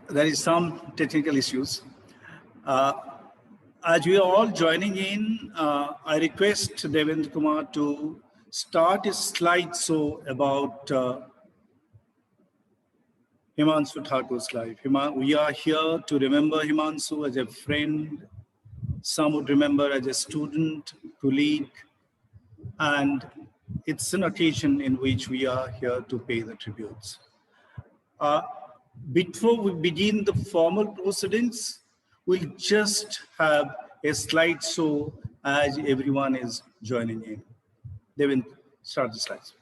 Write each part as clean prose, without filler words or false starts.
there is some technical issues. Uh, as we are all joining in, I request Devendra Kumar to start his slideshow about Himanshu Thakur's life. We are here to remember Himanshu as a friend. Some would remember as a student, colleague, and it's an occasion in which we are here to pay the tributes. Before we begin the formal proceedings, we'll just have a slideshow as everyone is joining in. They will start the slides.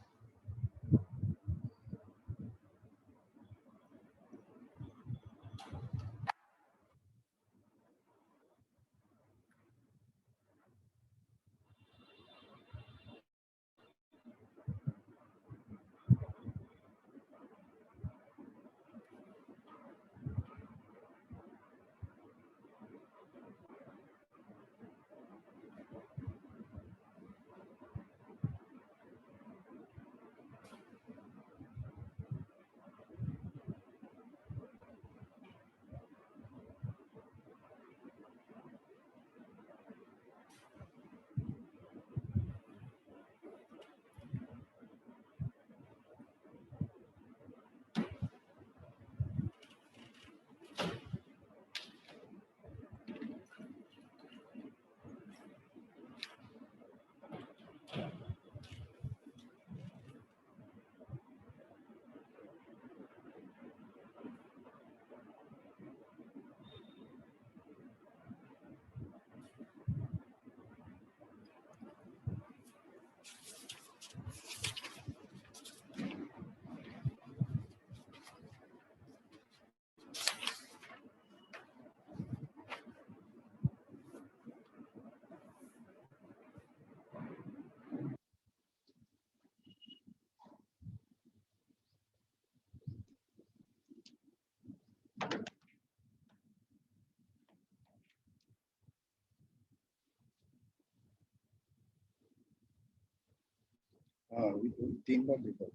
तीन बार देखा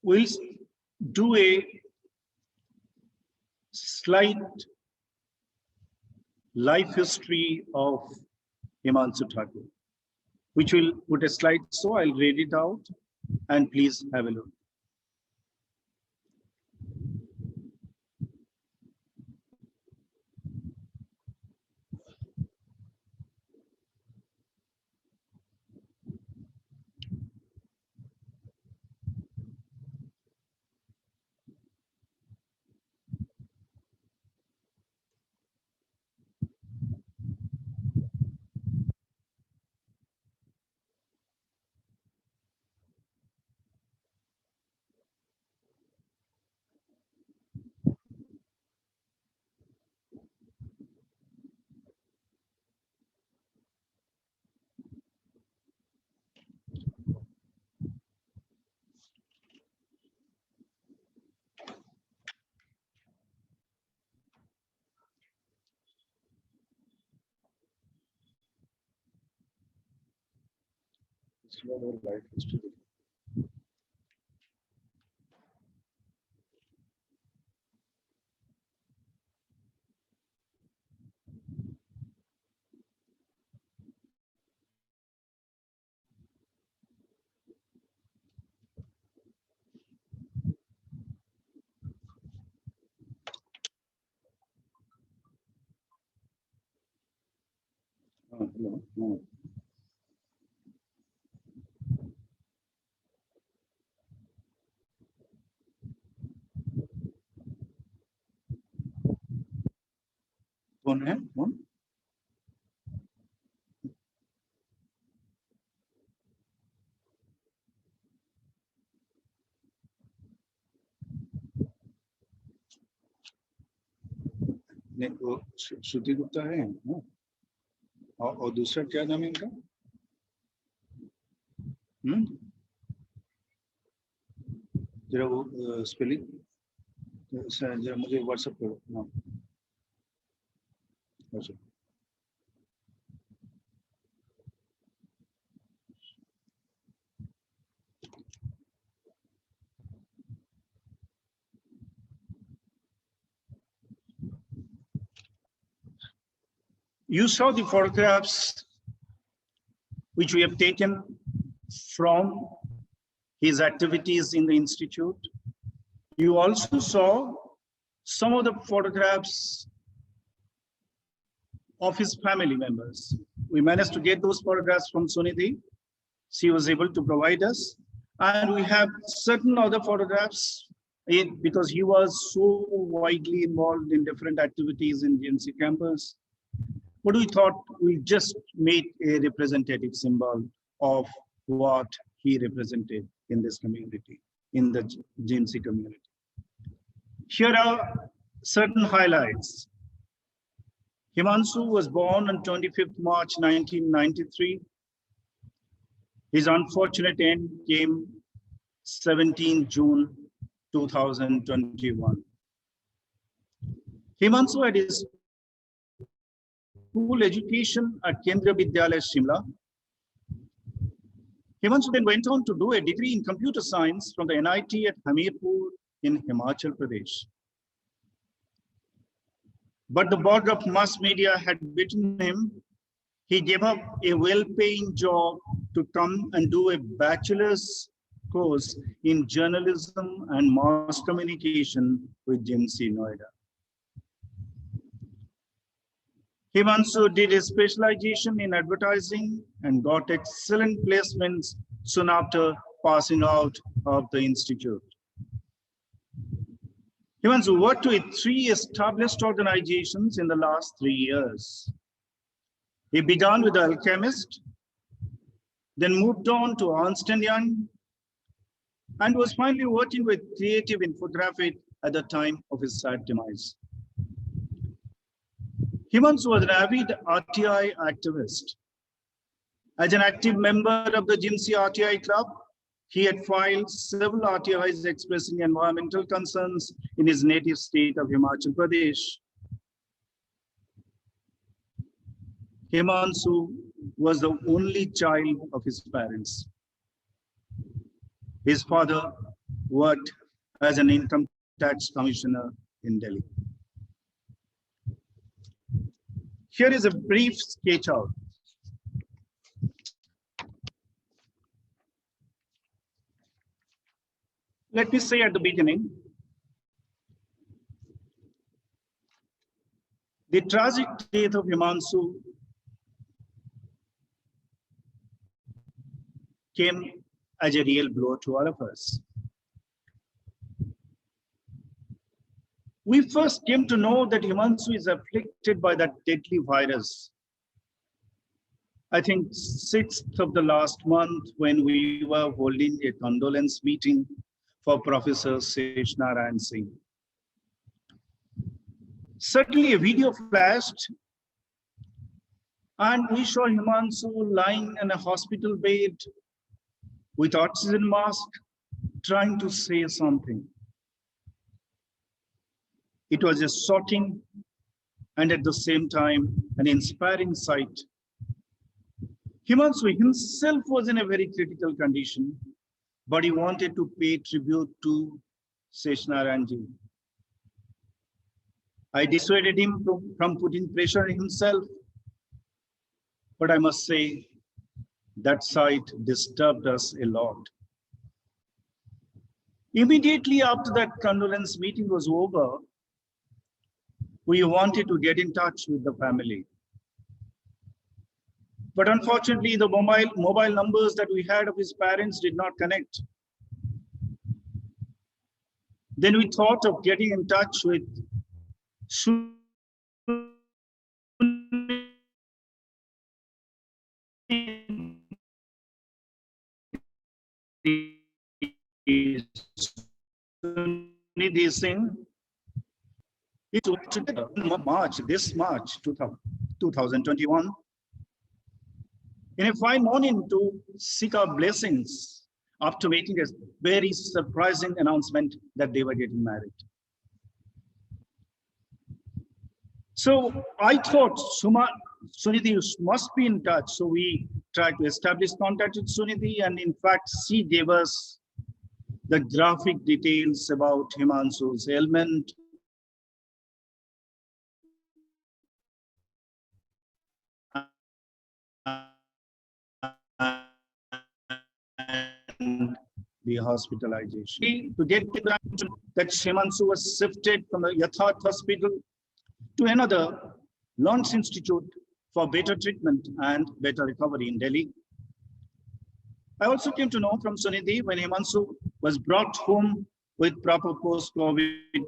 We'll do a slight life history of Himanshu Thakur, which will put a slide, so I'll read it out and please have a look. Life history hello कौन है कौन? वो श्रुति गुप्ता है और दूसरा क्या नाम है इनका जरा वो स्पेलिंग जरा मुझे व्हाट्सएप करो नाम। अच्छा You saw the photographs which we have taken from his activities in the institute. You also saw some of the photographs of his family members. We managed to get those photographs from Sunidhi. She was able to provide us. And we have certain other photographs because he was so widely involved in different activities in GMC campus. But we thought we just made a representative symbol of what he represented in this community, in the GMC community. Here are certain highlights. Himanshu was born on 25th March 1993. His unfortunate end came 17 June 2021. Himanshu had his school education at Kendriya Vidyalaya, Shimla. Himanshu then went on to do a degree in computer science from the NIT at Hamirpur in Himachal Pradesh. But the bug of mass media had bitten him. He gave up a well-paying job to come and do a bachelor's course in journalism and mass communication with GMC Noida. Himanshu did his specialization in advertising and got excellent placements soon after passing out of the institute. Himanshu worked with 3 established organizations in the last 3 years. He began with The Alchemist, then moved on to Ernst & Young, and was finally working with Creative Infographic at the time of his sad demise. Himanshu was an avid RTI activist. As an active member of the GMC RTI Club, he had filed several RTIs expressing environmental concerns in his native state of Himachal Pradesh. Himanshu was the only child of his parents. His father worked as an income tax commissioner in Delhi. Here is a brief sketch out. Let me say at the beginning, the tragic death of Himanshu came as a real blow to all of us. We first came to know that Himanshu is afflicted by that deadly virus. I think 6th of the last month when we were holding a condolence meeting for Professor Seshnarayan Singh. Certainly a video flashed and we saw Himanshu lying in a hospital bed with oxygen mask, trying to say something. It was a shocking and at the same time an inspiring sight. Himanshu himself was in a very critical condition, but he wanted to pay tribute to Seshnarayanji. I dissuaded him from putting pressure on himself, but I must say that sight disturbed us a lot. Immediately after that condolence meeting was over, we wanted to get in touch with the family. But unfortunately, the mobile numbers that we had of his parents did not connect. Then we thought of getting in touch with Sunidhi Singh. This March 2021, in a fine morning to seek our blessings after making a very surprising announcement that they were getting married. So I thought Sunidhi must be in touch. So we tried to establish contact with Sunidhi, and in fact, she gave us the graphic details about Himanshu's ailment. And the hospitalization. To get that Himanshu was shifted from the Yatharth Hospital to another Lawrence Institute for better treatment and better recovery in Delhi. I also came to know from Sunidhi when Himanshu was brought home with proper post-COVID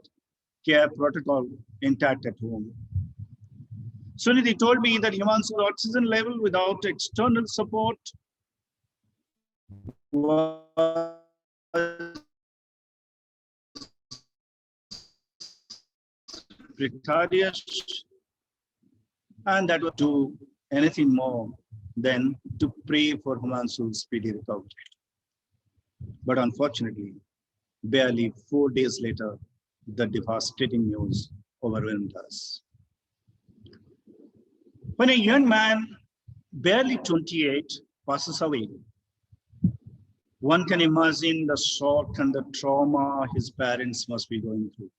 care protocol intact at home. Sunidhi told me that Himanshu's oxygen level without external support was precarious, and that would do anything more than to pray for Himanshu's speedy recovery. But unfortunately, barely 4 days later, the devastating news overwhelmed us. When a young man, barely 28, passes away, one can imagine the shock and the trauma his parents must be going through.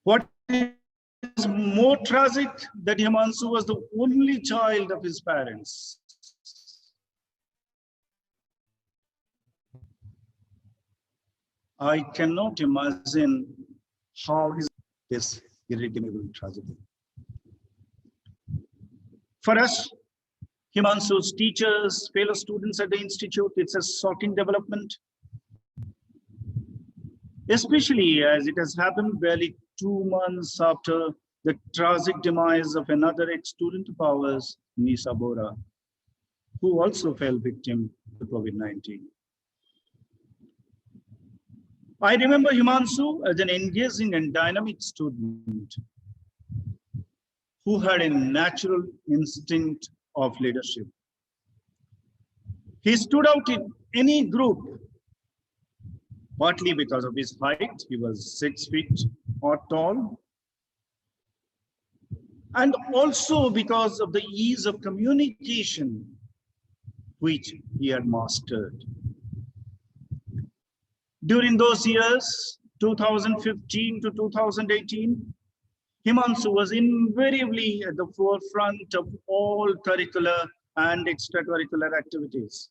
What is more tragic that Himanshu was the only child of his parents. I cannot imagine how this irredeemable tragedy. For us, Himanshu's teachers, fellow students at the institute, it's a shocking development, especially as it has happened barely 2 months after the tragic demise of another ex-student of ours, Nisha Bora, who also fell victim to COVID-19. I remember Himanshu as an engaging and dynamic student who had a natural instinct of leadership. He stood out in any group, partly because of his height. He was 6 feet or tall, and also because of the ease of communication which he had mastered. During those years, 2015 to 2018, Himanshu was invariably at the forefront of all curricular and extracurricular activities.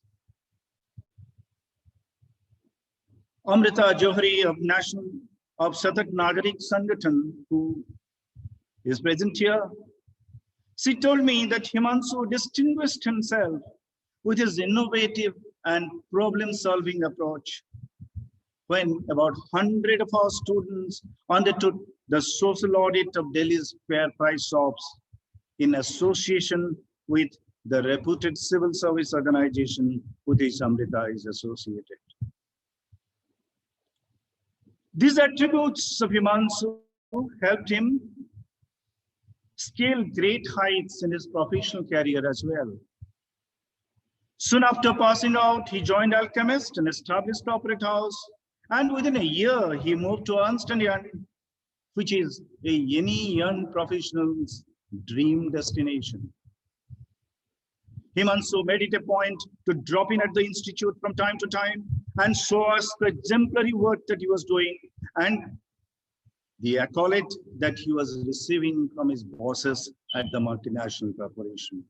Amrita Johari of Satak Nagarik Sangathan, who is present here, she told me that Himanshu distinguished himself with his innovative and problem-solving approach when about 100 of our students undertook the social audit of Delhi's fair price shops in association with the reputed civil service organization with which Amrita is associated. These attributes of Himanshu helped him scale great heights in his professional career as well. Soon after passing out, he joined Alchemist, an established corporate house, and within a year, he moved to Ernst & Young, which is any young professional's dream destination. Himanshu made it a point to drop in at the institute from time to time and show us the exemplary work that he was doing and the accolade that he was receiving from his bosses at the multinational corporation.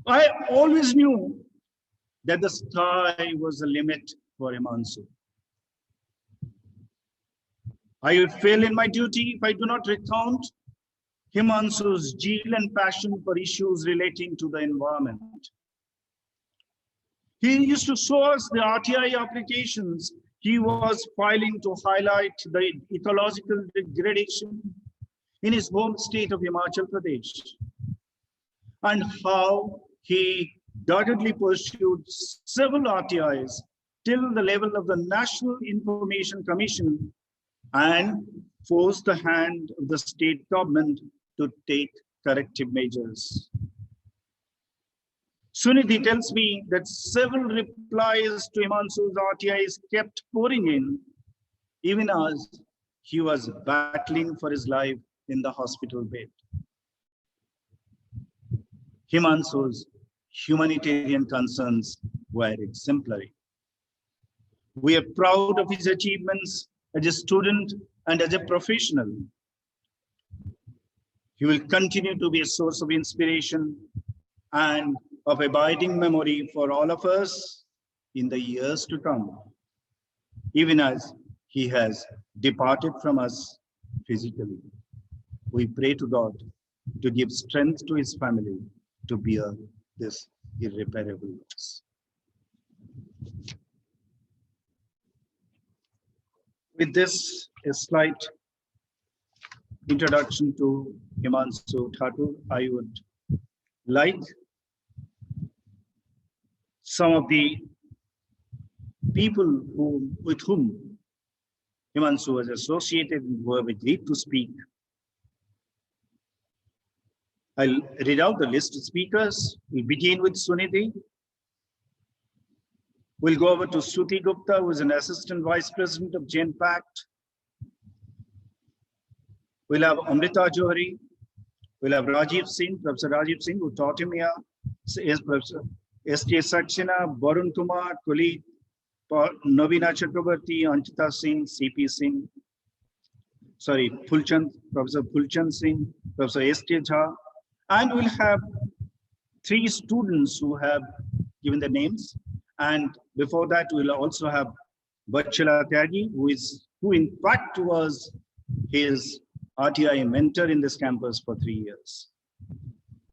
I always knew that the sky was the limit for Himanshu. I would fail in my duty if I do not recount Himanshu's zeal and passion for issues relating to the environment. He used to show us the RTI applications he was filing to highlight the ecological degradation in his home state of Himachal Pradesh, and how he doggedly pursued several RTIs till the level of the National Information Commission and forced the hand of the state government to take corrective measures. Sunidhi tells me that several replies to Himanshu's RTIs kept pouring in, even as he was battling for his life in the hospital bed. Himanshu's humanitarian concerns were exemplary. We are proud of his achievements as a student and as a professional. He will continue to be a source of inspiration and of abiding memory for all of us in the years to come, even as he has departed from us physically. We pray to God to give strength to his family to bear this irreparable loss. With this, a slight introduction to Himanshu Thakur, I would like some of the people with whom Himanshu was associated and who have agreed to speak. I'll read out the list of speakers. We'll begin with Sunidhi. We'll go over to Suti Gupta, who is an Assistant Vice President of Jain Pact. We'll have Amrita Johari. We'll have Rajiv Singh, Professor Rajiv Singh, who taught him here. Is Professor S.K. Saxena, Varun Kumar, Kulit, Navina Chakrabarti, Anchita Singh, C.P. Singh. Sorry, Phulchand, Professor Phulchand Singh, Professor S.K. Jha. And we'll have 3 students who have given the names. And before that, we'll also have Vachela Tyagi, who in fact was his RTI mentor in this campus for 3 years.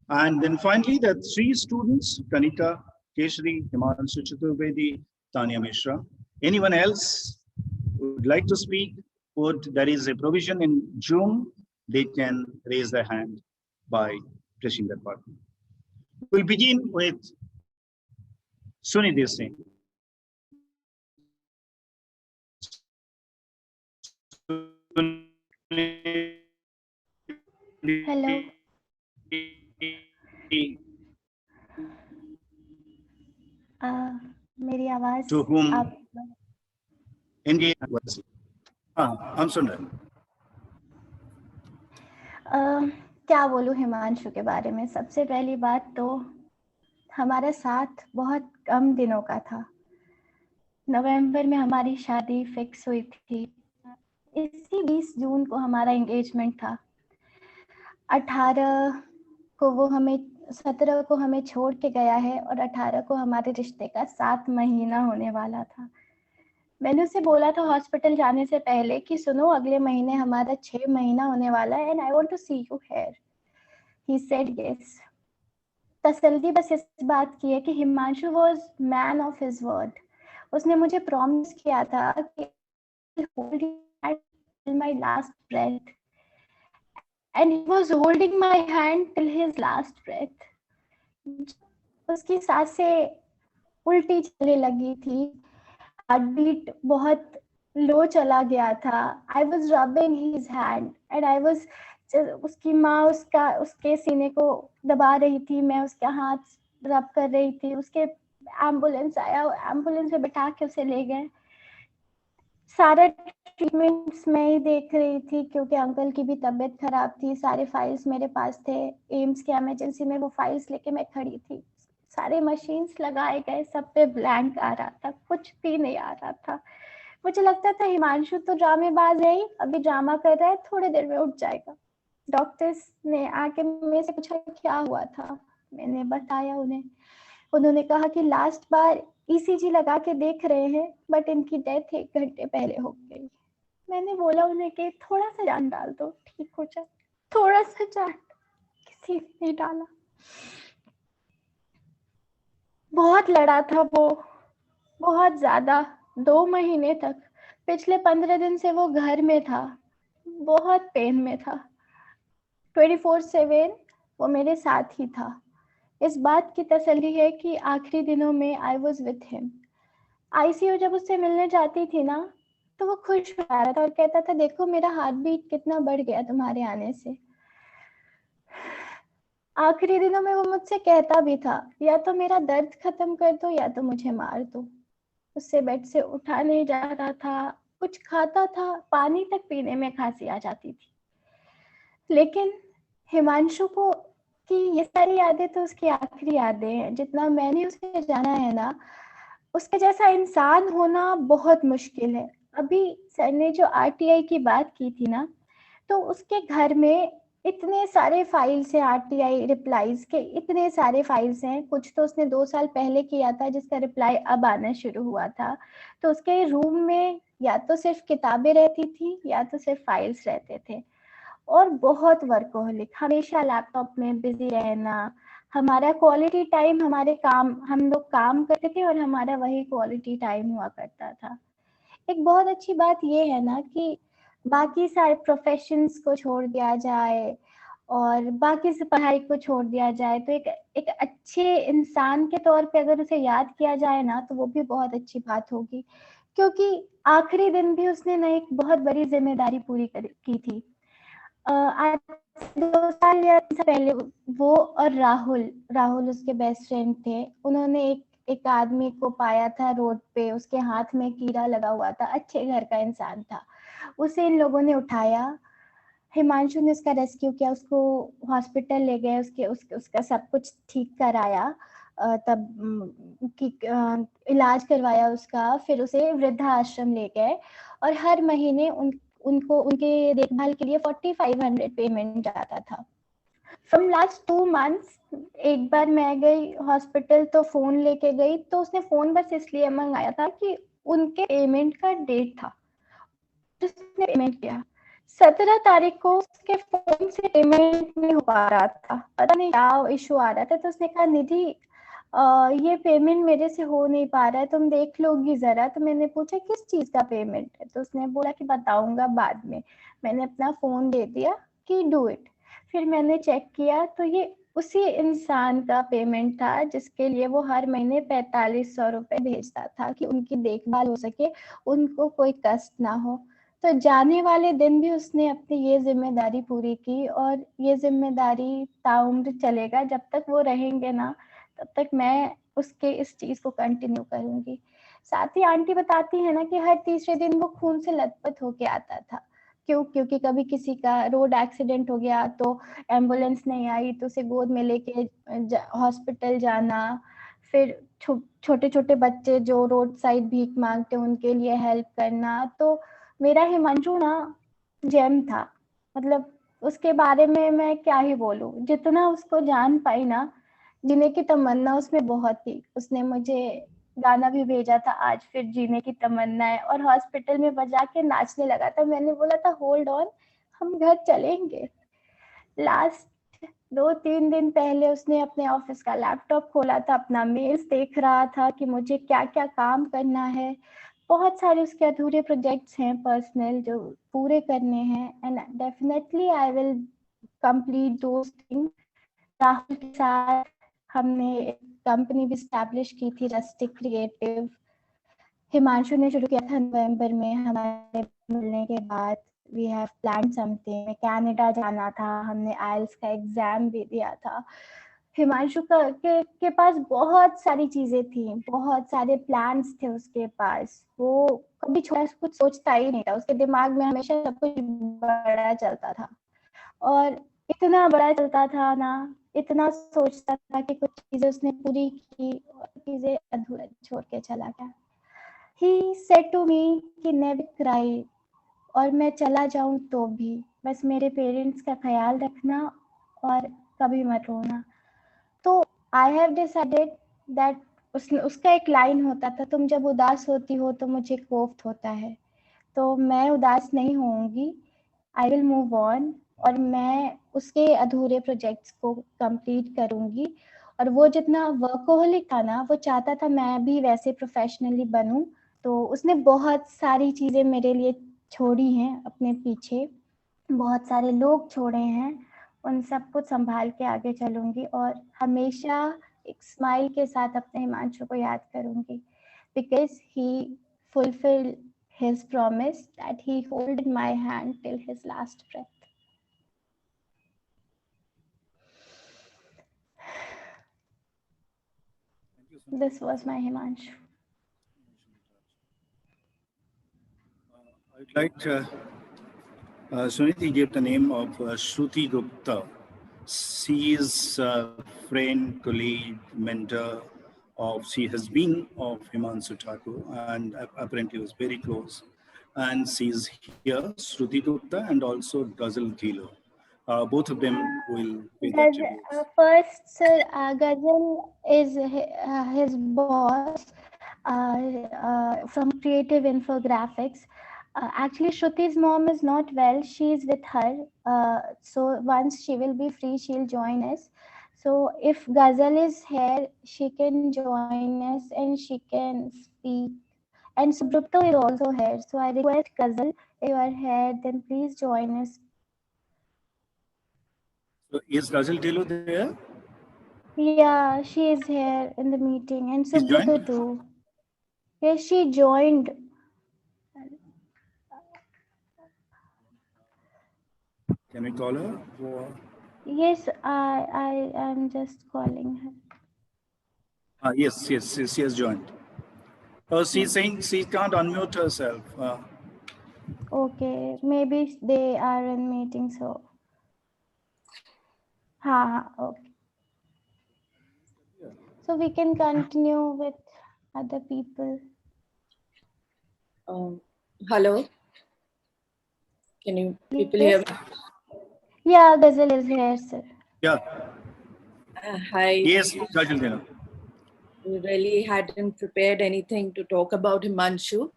And then finally, the 3 students, Kanika Keshri, Himanshu Chaturvedi, Tanya Mishra. Anyone else who would like to speak, there is a provision in Zoom, they can raise their hand by pressing that button. We'll begin with Sunidhi Singh. Hello. मेरी आवाज To whom आप engage I'm Sundar. क्या बोलूं हिमांशु के बारे में। सबसे पहली बात तो हमारा साथ बहुत कम दिनों का था। नवंबर में हमारी शादी फिक्स हुई थी। इसी 20 जून को हमारा एंगेजमेंट था। 18 को वो हमें 17 को हमें छोड़ के गया है और 18 को हमारे रिश्ते का 7 महीना होने वाला था। मैंने उसे बोला था हॉस्पिटल जाने से पहले कि सुनो अगले महीने हमारा 6 महीना होने वाला है and I want to see you here. He said yes. तसल्ली बस इस बात की है कि Himanshu was man of his word. उसने मुझे प्रॉमिस किया था कि hold till my last breath and he was holding my hand till his last breath. उसकी सांसें उल्टी चलने लगी थी, हार्ट बीट बहुत लो चला गया था। I was rubbing his hand and I was, उसकी माँ उसके सीने को दबा रही थी, मैं उसका हाथ रब कर रही थी। उसके एम्बुलेंस आया, एम्बुलेंस में बिठा के उसे ले गए। सारा ट्रीटमेंट्स मैं ही देख रही थी क्योंकि अंकल की भी तबीयत खराब थी। सारे फाइल्स मेरे पास थे। एम्स के इमरजेंसी में वो फाइल्स लेके मैं खड़ी थी। सारे मशीन्स लगाए गए, सब पे ब्लैंक आ रहा था, कुछ भी नहीं आ रहा था। मुझे लगता था हिमांशु तो ड्रामेबाज है ही, अभी ड्रामा कर रहा है, थोड़ी देर में उठ जाएगा। डॉक्टर्स ने आके मेरे से पूछा क्या हुआ था। मैंने बताया उन्हें। उन्होंने कहा कि लास्ट बार ईसीजी लगा के देख रहे हैं बट इनकी डेथ 1 घंटे पहले हो गई। मैंने बोला उन्हें कि थोड़ा सा जान डाल दो, ठीक हो जाए, थोड़ा सा जान। किसी ने नहीं डाला। बहुत लड़ा था वो, बहुत ज्यादा। 2 महीने तक, पिछले 15 दिन से वो घर में था, बहुत पेन में था। 24/7 वो मेरे साथ ही था। इस बात की तसल्ली है कि आखिरी दिनों में I was with him. ICU जब उससे मिलने जाती थी ना तो वो खुश हो रहा था और कहता था देखो मेरा हार्ट बीट कितना बढ़ गया तुम्हारे आने से। आखिरी दिनों में वो मुझसे कहता भी था, या तो मेरा दर्द खत्म कर दो या तो मुझे मार दो। उससे बेड से उठा नहीं जा रहा था, कुछ खाता था, पानी तक पीने में खांसी आ जाती थी। लेकिन हिमांशु को कि ये सारी यादें तो उसकी आखिरी यादें हैं। जितना मैंने उसे जाना है ना, उसके जैसा इंसान होना बहुत मुश्किल है। अभी सर ने जो आरटीआई की बात की थी ना, तो उसके घर में इतने सारे फाइल्स हैं, आरटीआई रिप्लाईज के इतने सारे फाइल्स हैं। कुछ तो उसने 2 साल पहले किया था जिसका रिप्लाई अब आना शुरू हुआ था। तो उसके रूम में या तो सिर्फ किताबें रहती थी या तो सिर्फ फाइल्स रहते थे। और बहुत वर्कोहलिक, हमेशा लैपटॉप में बिजी रहना। हमारा क्वालिटी टाइम, हमारे काम, हम लोग काम करते थे और हमारा वही क्वालिटी टाइम हुआ करता था। एक बहुत अच्छी बात ये है ना कि बाकी सारे प्रोफेशंस को छोड़ दिया जाए और बाकी से पढ़ाई को छोड़ दिया जाए, तो एक अच्छे इंसान के तौर पे अगर उसे याद किया जाए ना, तो वो भी बहुत अच्छी बात होगी। क्योंकि आखिरी दिन भी उसने ना एक बहुत बड़ी जिम्मेदारी पूरी की थी। आज 2 साल या 3 साल पहले वो और राहुल उसके बेस्ट फ्रेंड थे। उन्होंने एक आदमी को पाया था रोड पे, उसके हाथ में कीड़ा लगा हुआ था, अच्छे घर का इंसान था। उसे इन लोगों ने उठाया, हिमांशु ने उसका रेस्क्यू किया, उसको हॉस्पिटल ले गए, उसका सब कुछ ठीक कराया, इलाज करवाया उसका। फिर उसे वृद्धाश्रम ले गए और हर महीने उनको उनके देखभाल के लिए 4500 पेमेंट जाता था। फ्रॉम लास्ट 2 मंथ्स एक बार मैं गई हॉस्पिटल तो फोन लेके गई, तो उसने फोन बस इसलिए मंगाया था कि उनके पेमेंट का डेट था, उसने पेमेंट किया। 17 तारीख को उसके फोन से पेमेंट नहीं हो पा रहा था, पता नहीं क्या इशू आ रहा था। तो उसने कहा निधि ये पेमेंट मेरे से हो नहीं पा रहा है, तुम देख लोगी जरा। तो मैंने पूछा किस चीज का पेमेंट है, तो उसने बोला कि बताऊंगा बाद में। मैंने अपना फोन दे दिया कि डू इट। फिर मैंने चेक किया तो ये उसी इंसान का पेमेंट था जिसके लिए वो हर महीने 4500 रुपए भेजता था कि उनकी देखभाल हो सके, उनको कोई कष्ट ना हो। तो जाने वाले दिन भी उसने अपनी ये जिम्मेदारी पूरी की और ये जिम्मेदारी ताउम्र चलेगा। जब तक वो रहेंगे ना, तब तक मैं उसके इस चीज को कंटिन्यू करूंगी। साथ ही आंटी बताती है ना कि हर तीसरे दिन वो खून से लथपथ होके आता था। क्यों? क्योंकि कभी किसी का रोड एक्सीडेंट हो गया तो एम्बुलेंस नहीं आई तो उसे गोद में लेके हॉस्पिटल जाना। फिर छोटे छोटे बच्चे जो रोड साइड भीख मांगते उनके लिए हेल्प करना। तो मेरा हिमांशु ना जेम था, मतलब उसके बारे में मैं क्या ही बोलूं। जितना उसको जान पाई ना, जीने की तमन्ना उसमें बहुत थी। उसने मुझे गाना भी भेजा था, आज फिर जीने की तमन्ना है, और हॉस्पिटल में बजा के नाचने लगा था। मैंने बोला था होल्ड ऑन, हम घर चलेंगे। लास्ट 2-3 दिन पहले उसने अपने ऑफिस का लैपटॉप खोला था, अपना मेल्स देख रहा था कि मुझे क्या क्या काम करना है। बहुत सारे उसके अधूरे प्रोजेक्ट्स हैं पर्सनल जो पूरे करने हैं, and definitely I will complete those things. Rahul के साथ हमने एक कंपनी भी स्टैब्लिश की थी, रस्टिक क्रिएटिव। हिमांशु ने शुरू किया था नवंबर में हमारे मिलने के बाद। We have plan something. Canada जाना था, हमने आइल्स का एग्जाम भी दिया था। हिमांशु के पास बहुत सारी चीजें थी, बहुत सारे प्लान्स थे उसके पास। वो कभी छोटा कुछ सोचता ही नहीं था, उसके दिमाग में हमेशा सब कुछ बड़ा चलता था। और इतना बड़ा चलता था ना, इतना सोचता था कि कुछ चीजें उसने पूरी की और चीजें अधूरा छोड़ के चला गया। He said to me कि never cry, और मैं चला जाऊं तो भी बस मेरे पेरेंट्स का ख्याल रखना और कभी मत रोना। तो आई हैव डिसाइडेड दैट उसका एक लाइन होता था, तुम जब उदास होती हो तो मुझे कोफ्त होता है। तो मैं उदास नहीं होऊंगी, आई विल मूव ऑन, और मैं उसके अधूरे प्रोजेक्ट्स को कंप्लीट करूंगी। और वो जितना वर्कोहलिक था ना, वो चाहता था मैं भी वैसे प्रोफेशनली बनूं। तो उसने बहुत सारी चीजें मेरे लिए छोड़ी हैं अपने पीछे, बहुत सारे लोग छोड़े हैं। उन सबको संभाल के आगे चलूंगी और हमेशा एक स्माइल के साथ अपने हिमांशु को याद करूंगी, because he fulfilled his promise that he hold my hand till his last breath. This was my Himanshu. I'd like Suniti gave the name of Shruti Gupta. She is a friend, colleague, mentor she has been of Himanshu Thakur and apparently was very close. And she's here, Shruti Gupta and also Ghazal Dhilo. Both of them will pay their tributes. First, sir, Ghazal is his boss from Creative Infographics. Actually, Shruti's mom is not well. She's with her. So once she will be free, she'll join us. So if Ghazal is here, she can join us and she can speak. And Subrupto is also here. So I request Ghazal, if you are here, then please join us. So is Ghazal Dhilo there? Yeah, she is here in the meeting, and She's Subrata joined? too. Yes, she joined. Can we call her? Yes, I am just calling her. Yes, she has joined. She's saying she can't unmute herself. Okay, maybe they are in meeting, so. Okay. So we can continue with other people. Hello. Can you people hear me? Yeah, Ghazal is here, sir. Yeah. Hi. Yes, Ghazal Dhilo. We really hadn't prepared anything to talk about Himanshu,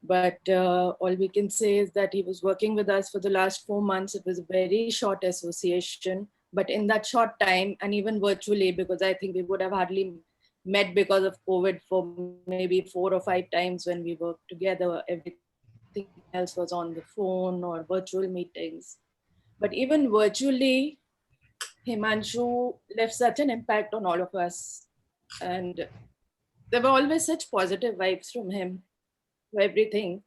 but all we can say is that he was working with us for the last 4 months. It was a very short association, but in that short time, and even virtually, because I think we would have hardly met because of COVID for maybe 4 or 5 times when we worked together. Everything else was on the phone or virtual meetings. But even virtually, Himanshu left such an impact on all of us. And there were always such positive vibes from him for everything.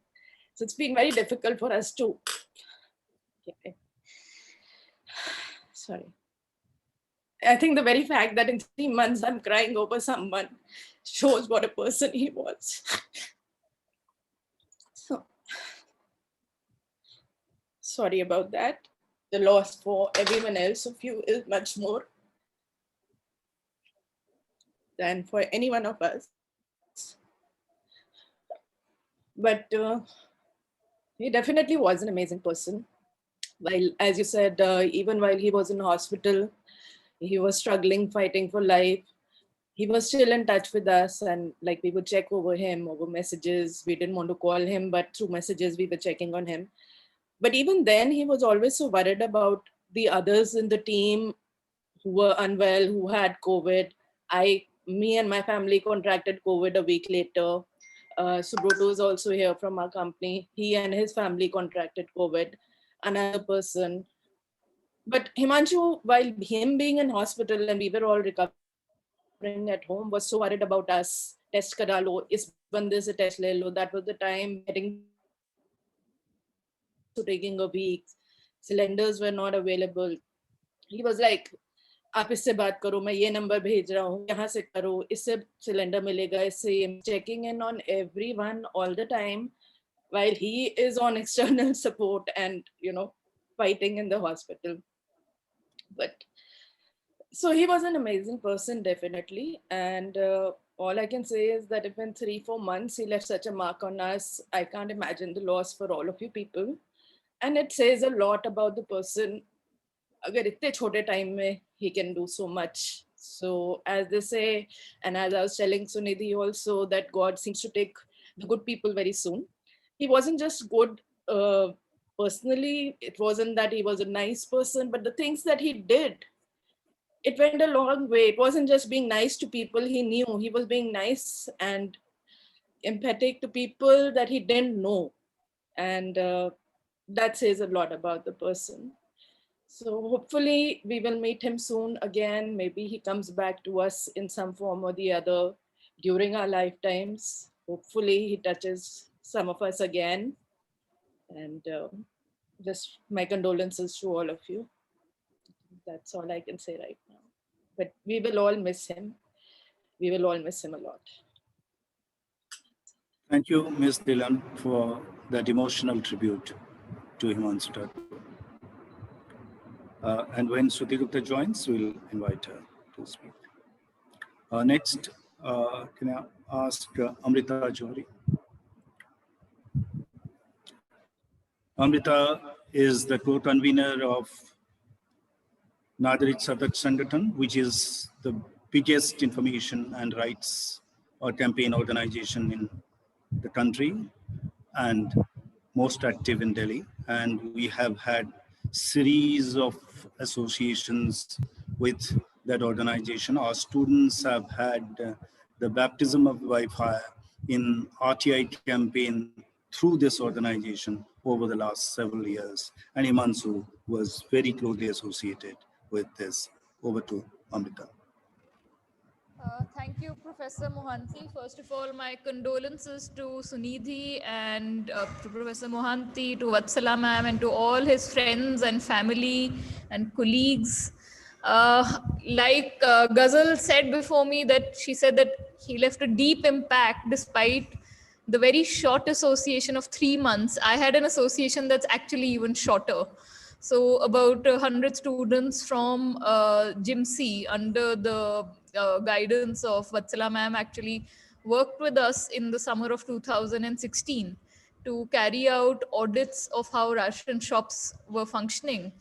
So it's been very difficult for us to. Okay. Sorry. I think the very fact that in 3 months I'm crying over someone shows what a person he was. So, sorry about that. The loss for everyone else of you is much more than for any one of us. But he definitely was an amazing person. While, as you said, even while he was in hospital, he was struggling, fighting for life. He was still in touch with us, and like we would check over him over messages. We didn't want to call him, but through messages we were checking on him. But even then, he was always so worried about the others in the team who were unwell, who had COVID. Me and my family contracted COVID a week later. Subroto is also here from our company. He and his family contracted COVID. Another person. But Himanshu, while him being in hospital and we were all recovering at home, was so worried about us. Test kara lo, is bande se test le lo. That was the time getting to taking a week. Cylinders were not available. He was like, आप इससे बात करो, मैं ये number भेज रहा हूँ, यहाँ से करो, इससे सिलेंडर मिलेगा, इससे checking in on everyone all the time while he is on external support and fighting in the hospital. But so he was an amazing person, definitely. And all I can say is that if in 3-4 months he left such a mark on us, I can't imagine the loss for all of you people. And it says a lot about the person. Agar itne chote time mein he can do so much. So as they say, and as I was telling Sunidhi also, that God seems to take the good people very soon. He wasn't just good personally. It wasn't that he was a nice person, but the things that he did, it went a long way. It wasn't just being nice to people he knew. He was being nice and empathetic to people that he didn't know. And that says a lot about the person. So hopefully we will meet him soon again. Maybe he comes back to us in some form or the other during our lifetimes. Hopefully he touches some of us again. And just my condolences to all of you. That's all I can say right now. But we will all miss him. we will all miss him a lot. Thank you, Ms. Dhilan, for that emotional tribute to Himanshu Thakur. And when Shruti Gupta joins, we'll invite her to speak. Next, can I ask Amrita Johri? Amrita is the co-convener of Nagarik Sadak Sangathan, which is the biggest information and rights or campaign organization in the country and most active in Delhi. And we have had series of associations with that organization. Our students have had the baptism of by fire in RTI campaign through this organization over the last several years. And Himanshu was very closely associated with this. Over to Amrita. Thank you, Professor Mohanty. First of all, my condolences to Sunidhi and to Professor Mohanty, to Vatsala ma'am, and to all his friends and family and colleagues. Like Ghazal said before me, that she said that he left a deep impact despite the very short association of 3 months. I had an association that's actually even shorter. So about 100 students from GIMSI under the guidance of Vatsala ma'am actually worked with us in the summer of 2016 to carry out audits of how ration shops were functioning.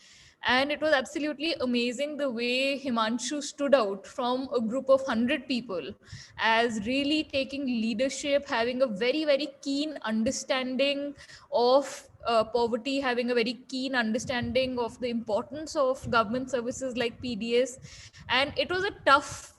And it was absolutely amazing the way Himanshu stood out from a group of 100 people as really taking leadership, having a very, very keen understanding of poverty, having a very keen understanding of the importance of government services like PDS. And it was a tough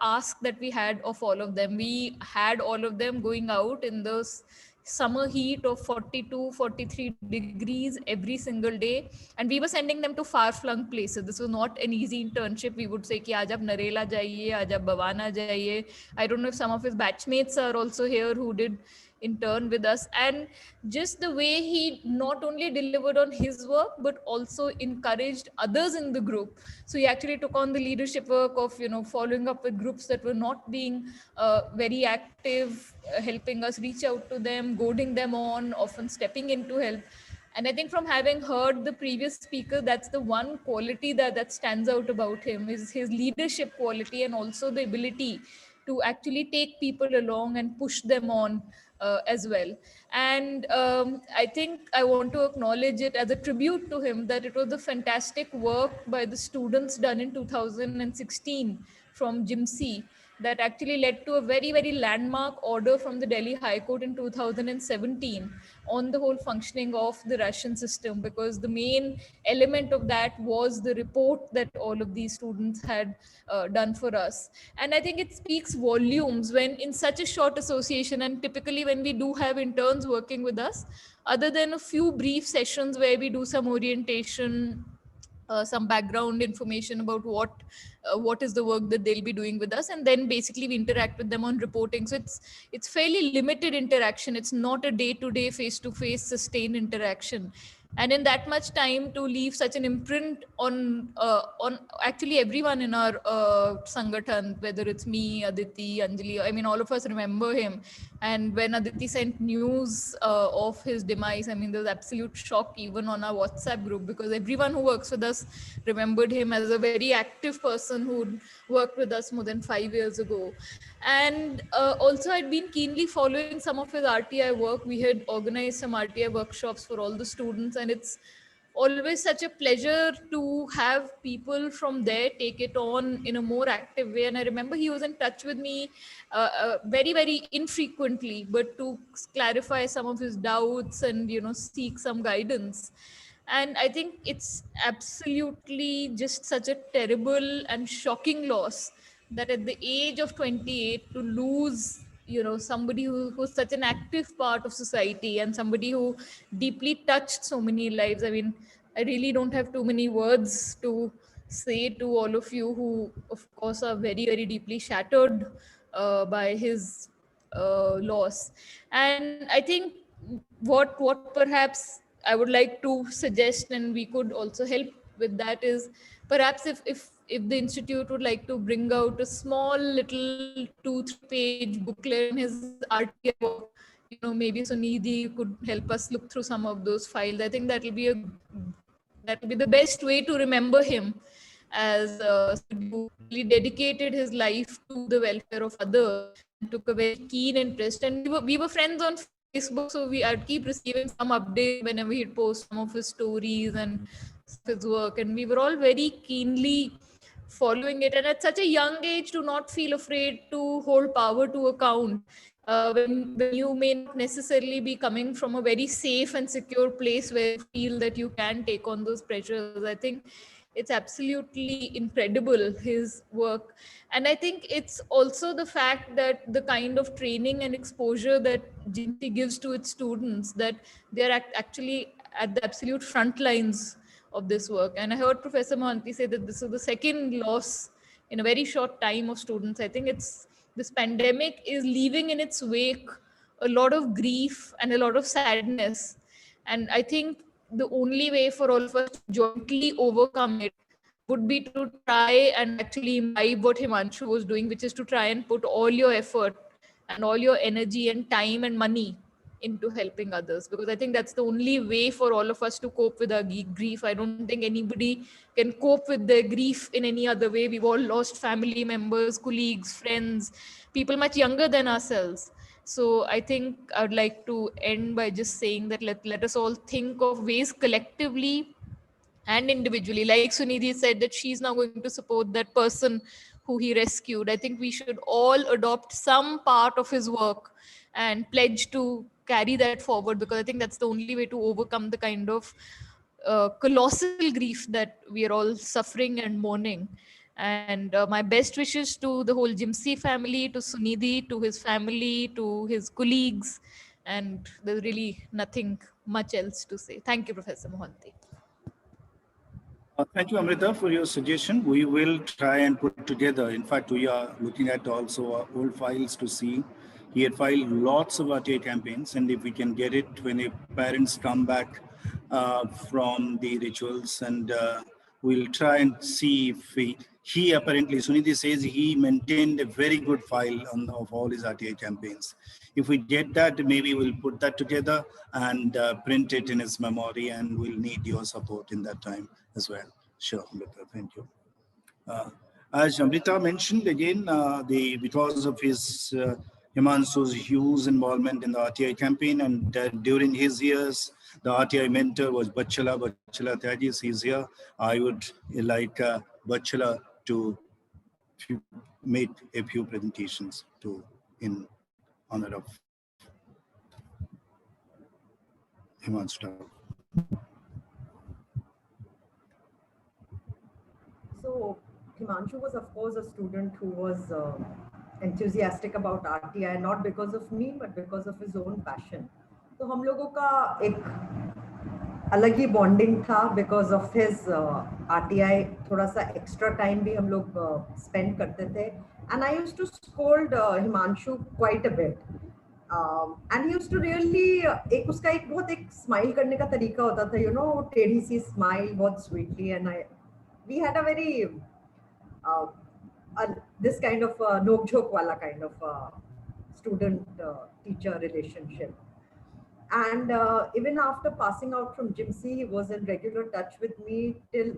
ask that we had of all of them. We had all of them going out in those summer heat of 42, 43 degrees every single day. And we were sending them to far-flung places. This was not an easy internship. We would say, ki, aaj aap Narela jaiye, aaj aap Bhavana jaiye. I don't know if some of his batchmates are also here who did intern with us. And just the way he not only delivered on his work, but also encouraged others in the group. So he actually took on the leadership work of, following up with groups that were not being very active, helping us reach out to them, goading them on, often stepping in to help. And I think from having heard the previous speaker, that's the one quality that stands out about him, is his leadership quality and also the ability to actually take people along and push them on as well. And I think I want to acknowledge it as a tribute to him, that it was the fantastic work by the students done in 2016 from GIMSI that actually led to a very, very landmark order from the Delhi High Court in 2017 on the whole functioning of the ration system, because the main element of that was the report that all of these students had done for us. And I think it speaks volumes when in such a short association, and typically when we do have interns working with us, other than a few brief sessions where we do some orientation, some background information about what is the work that they'll be doing with us, and then basically we interact with them on reporting. So it's fairly limited interaction. It's not a day-to-day face-to-face sustained interaction. And in that much time to leave such an imprint on actually everyone in our Sangathan, whether it's me, Aditi, Anjali, I mean, all of us remember him. And when Aditi sent news of his demise, I mean, there was absolute shock even on our WhatsApp group, because everyone who works with us remembered him as a very active person who worked with us more than 5 years ago. And also I'd been keenly following some of his RTI work. We had organized some RTI workshops for all the students, and it's always such a pleasure to have people from there take it on in a more active way. And I remember he was in touch with me very, very infrequently, but to clarify some of his doubts and, seek some guidance. And I think it's absolutely just such a terrible and shocking loss that at the age of 28 to lose somebody who's such an active part of society and somebody who deeply touched so many lives. I mean, I really don't have too many words to say to all of you who of course are very, very deeply shattered by his loss. And I think what perhaps I would like to suggest, and we could also help with that is perhaps if the institute would like to bring out a small little 2-3 page booklet in his RTI work, you know, maybe Sunidhi could help us look through some of those files. I think that will be the best way to remember him, as who really dedicated his life to the welfare of others and took a very keen interest. And we were friends on Facebook, so I'd keep receiving some update whenever he'd post some of his stories and his work, and we were all very keenly following it. And at such a young age, to not feel afraid to hold power to account, when you may not necessarily be coming from a very safe and secure place where you feel that you can take on those pressures. I think it's absolutely incredible, his work. And I think it's also the fact that the kind of training and exposure that GIMSI gives to its students, that they're actually at the absolute front lines of this work. And I heard Professor Mohanty say that this is the second loss in a very short time of students. I think this pandemic is leaving in its wake a lot of grief and a lot of sadness. And I think the only way for all of us to jointly overcome it would be to try and actually imbibe what Himanshu was doing, which is to try and put all your effort and all your energy and time and money into helping others, because I think that's the only way for all of us to cope with our grief. I don't think anybody can cope with their grief in any other way. We've all lost family members, colleagues, friends, people much younger than ourselves. So I think I'd like to end by just saying that let us all think of ways collectively and individually. Like Sunidhi said, that she's now going to support that person who he rescued. I think we should all adopt some part of his work and pledge to carry that forward, because I think that's the only way to overcome the kind of colossal grief that we are all suffering and mourning. And my best wishes to the whole GIMSI family, to Sunidhi, to his family, to his colleagues. And there's really nothing much else to say. Thank you, Professor Mohanty. Thank you, Amrita, for your suggestion. We will try and put together. In fact, we are looking at also our old files to see. He had filed lots of RTI campaigns, and if we can get it when the parents come back from the rituals, and we'll try and see if he apparently, Sunidhi says he maintained a very good file of all his RTI campaigns. If we get that, maybe we'll put that together and print it in his memory, and we'll need your support in that time as well. Sure, Amrita, thank you. As Amrita mentioned again, because of his Himanshu's huge involvement in the RTI campaign, and during his years, the RTI mentor was Bachala Tyagis. He's here. I would like Bachala to make a few presentations in honor of Himanshu. So Himanshu was, of course, a student who was enthusiastic about RTI, not because of me, but because of his own passion. तो हम लोगों का एक अलग ही bonding था because of his RTI. थोड़ा सा extra time भी हम लोग spend करते थे, and I used to scold Himanshu quite a bit. And he used to really एक उसका एक बहुत एक smile करने का तरीका होता था, you know, टेढ़ी सी smile बहुत sweetly, and we had a very this kind of nok jok wala kind of student teacher relationship. And even after passing out from GIMSI, he was in regular touch with me till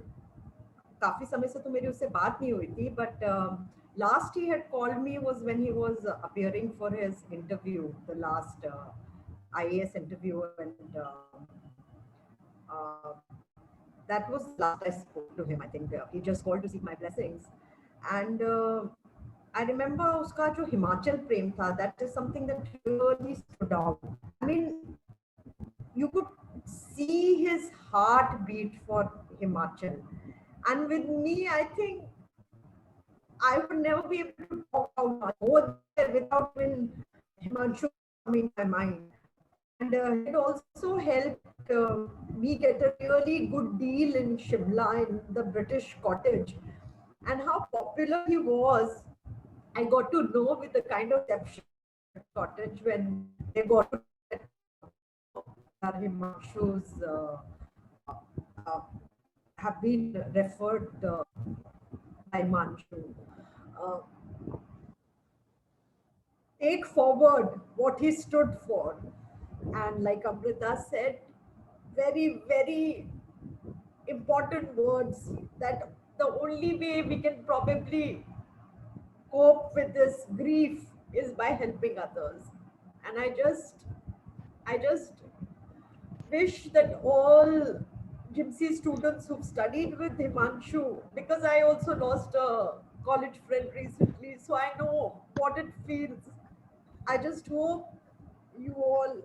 काफी समय से तो मेरी उससे बात नहीं हुई थी, but last he had called me was when he was appearing for his interview, the last IAS interview, and that was the last I spoke to him. I think he just called to seek my blessings. And I remember uska jo Himachal prem tha, that is something that really stood out. I mean, you could see his heart beat for Himachal. And with me, I think I would never be able to talk out more there without even Himanshu coming to my mind. And it also helped me get a really good deal in Shimla, in the British cottage. And how popular he was, I got to know with the kind of reception cottage when they got to Himanshu's have been referred by Himanshu. Take forward what he stood for. And like Amrita said, very, very important words, that the only way we can probably cope with this grief is by helping others. And I just wish that all GIMSI students who've studied with Himanshu, because I also lost a college friend recently, so I know what it feels. I just hope you all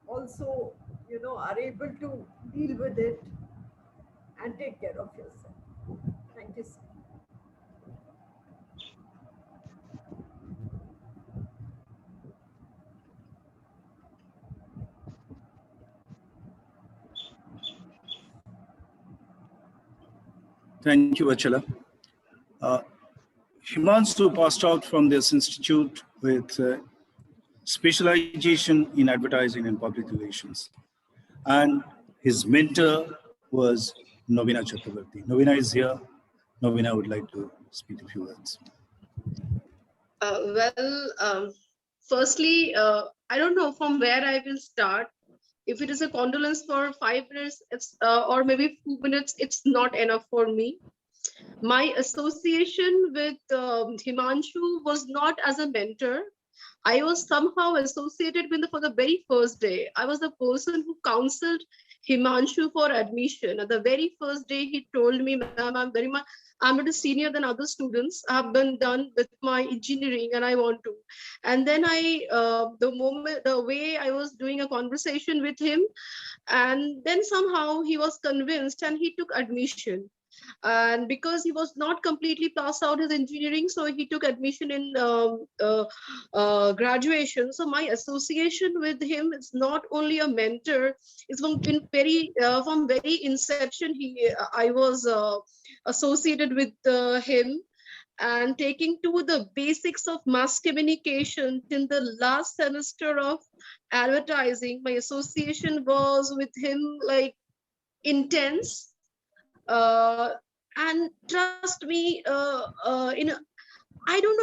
also, are able to deal with it and take care of yourself. Thank you so much. Thank you, Achala. Himanshu passed out from this institute with specialization in advertising and public relations. And his mentor was Novina Chakravarti. Novina is here. Novina would like to speak a few words. Firstly, I don't know from where I will start. If it is a condolence for 5 minutes, it's or maybe 2 minutes, it's not enough for me. My association with Himanshu was not as a mentor. I was somehow associated with for the very first day. I was the person who counseled Himanshu for admission. At the very first day, he told me, "Ma'am, I'm not a senior than other students. I have been done with my engineering and I want to." And then the way I was doing a conversation with him, and then somehow he was convinced and he took admission. And because he was not completely passed out his engineering, so he took admission in graduation. So my association with him is not only a mentor, it's from very inception. I was associated with him, and taking to the basics of mass communication in the last semester of advertising. My association was with him like intense. And trust me, I don't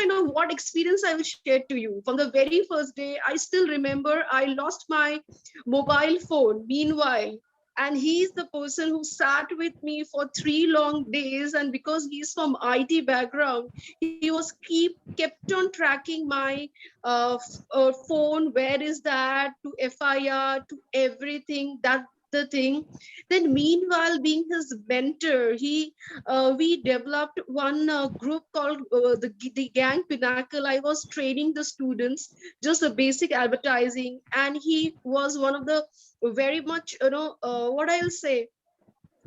know what experience I will share to you. From the very first day, I still remember I lost my mobile phone. Meanwhile, and he's the person who sat with me for 3 long days. And because he's from IT background, he was kept on tracking my phone. Where is that? To FIR, to everything. That the thing. Then meanwhile, being his mentor, we developed one group called the Gang Pinnacle. I was training the students just the basic advertising, and he was one of the very much what I'll say,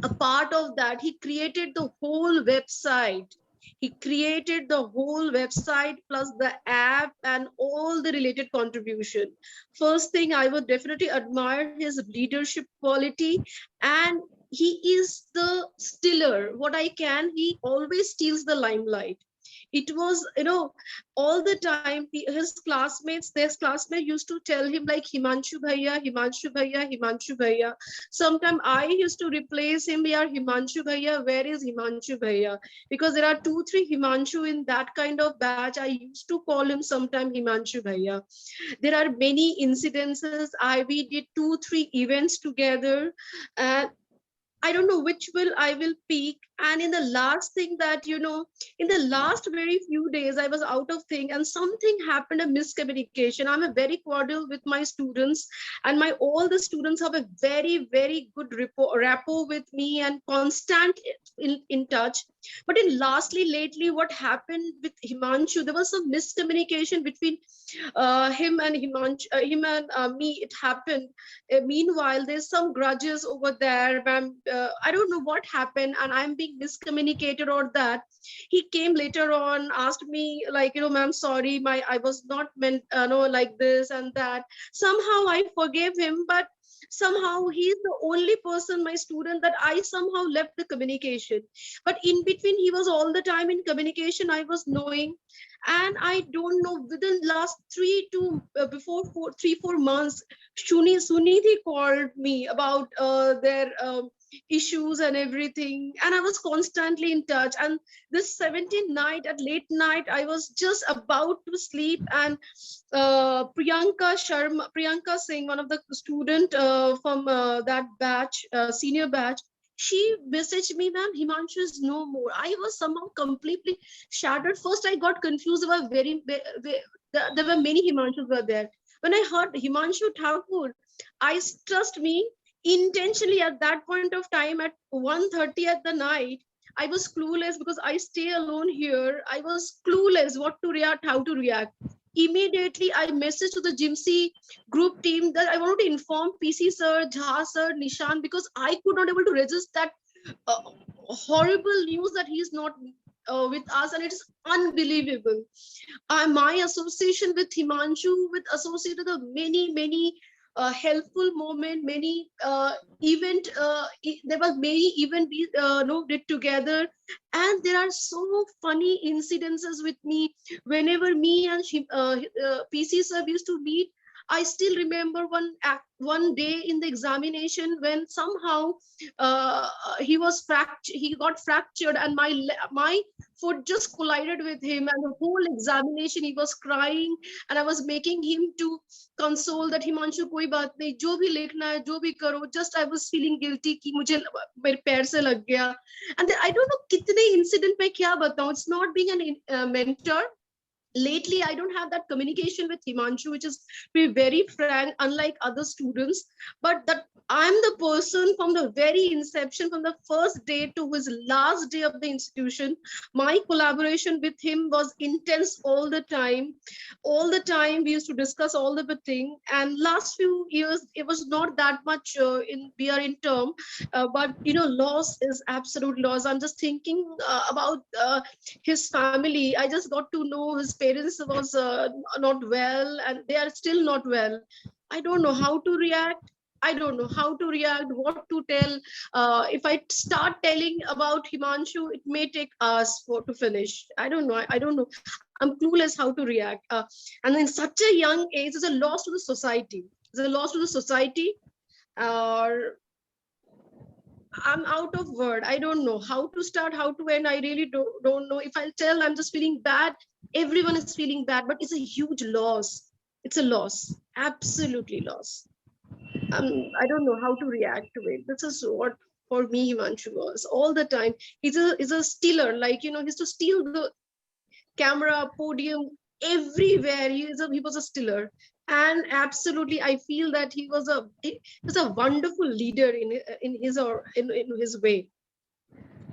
a part of that. He created the whole website. He created the whole website plus the app and all the related contribution. First thing, I would definitely admire his leadership quality, and he is the stiller. What I can, he always steals the limelight. It was, all the time, their classmates used to tell him like, "Himanshu bhaiya, Himanshu bhaiya, Himanshu bhaiya." Sometimes I used to replace him, "Yeah, Himanshu bhaiya, where is Himanshu bhaiya?" Because there are 2-3 Himanshu in that kind of batch. I used to call him sometime Himanshu bhaiya. There are many incidences. We did 2-3 events together, and I don't know which I will peak. And in the last thing that, in the last very few days, I was out of thing and something happened, a miscommunication. I'm a very cordial with my students, and all the students have a very, very good rapport with me and constant in touch. But lately, what happened with Himanshu, there was some miscommunication between him and me. It happened. Meanwhile, there's some grudges over there. I don't know what happened, and I'm being miscommunicated or that. He came later on, asked me like, "Ma'am, sorry, I was not meant, like this and that." Somehow I forgave him, but somehow he's the only person, my student, that I somehow left the communication. But in between, he was all the time in communication, I was knowing. And I don't know, within last 3-4 months, Sunidhi called me about their issues and everything, and I was constantly in touch. And this 17th night at late night, I was just about to sleep, and Priyanka Singh, one of the student from that batch, senior batch, she messaged me, "Ma'am, Himanshu is no more." I was somehow completely shattered. First, I got confused about there were many Himanshus were there. When I heard Himanshu Thakur, trust me, intentionally at that point of time at 1:30 at the night, I was clueless because I stay alone here. I was clueless what to react, how to react. Immediately, I messaged to the Jimsy group team that I wanted to inform PC sir, Jha sir, Nishan, because I could not able to resist that horrible news that he is not with us, and it is unbelievable. My association with Himanshu, with associated the many helpful moment, many event. There was many event we did together, and there are so funny incidences with me. Whenever me and PC sir used to meet, I still remember one day in the examination when somehow he got fractured, and my foot just collided with him, and the whole examination he was crying, and I was making him to console that Himanshu koi baat nahi, jo bhi likhna hai, jo bhi karo. Just I was feeling guilty कि मुझे मेरे पैर से लग गया, and then I don't know कितने incident में क्या बताऊं. It's not being a mentor. Lately, I don't have that communication with Himanshu, which is, to be very frank, unlike other students. But that I'm the person from the very inception, from the first day to his last day of the institution. My collaboration with him was intense all the time. All the time, we used to discuss all the thing. And last few years, it was not that much we are in term. But loss is absolute loss. I'm just thinking about his family. I just got to know his parents was not well, and they are still not well. I don't know how to react. I don't know how to react, what to tell. If I start telling about Himanshu, it may take us to finish. I don't know. I don't know. I'm clueless how to react. And in such a young age, it's a loss to the society. It's a loss to the society. I'm out of word. I don't know how to start, how to end. I really don't know. If I tell, I'm just feeling bad. Everyone is feeling bad, but it's a huge loss. It's a loss, absolutely loss. I don't know how to react to it. This is what for me Himanshu was all the time. He's a stealer, like he used to steal the camera, podium, everywhere. He was a stealer. And absolutely, I feel that he was a wonderful leader in his way.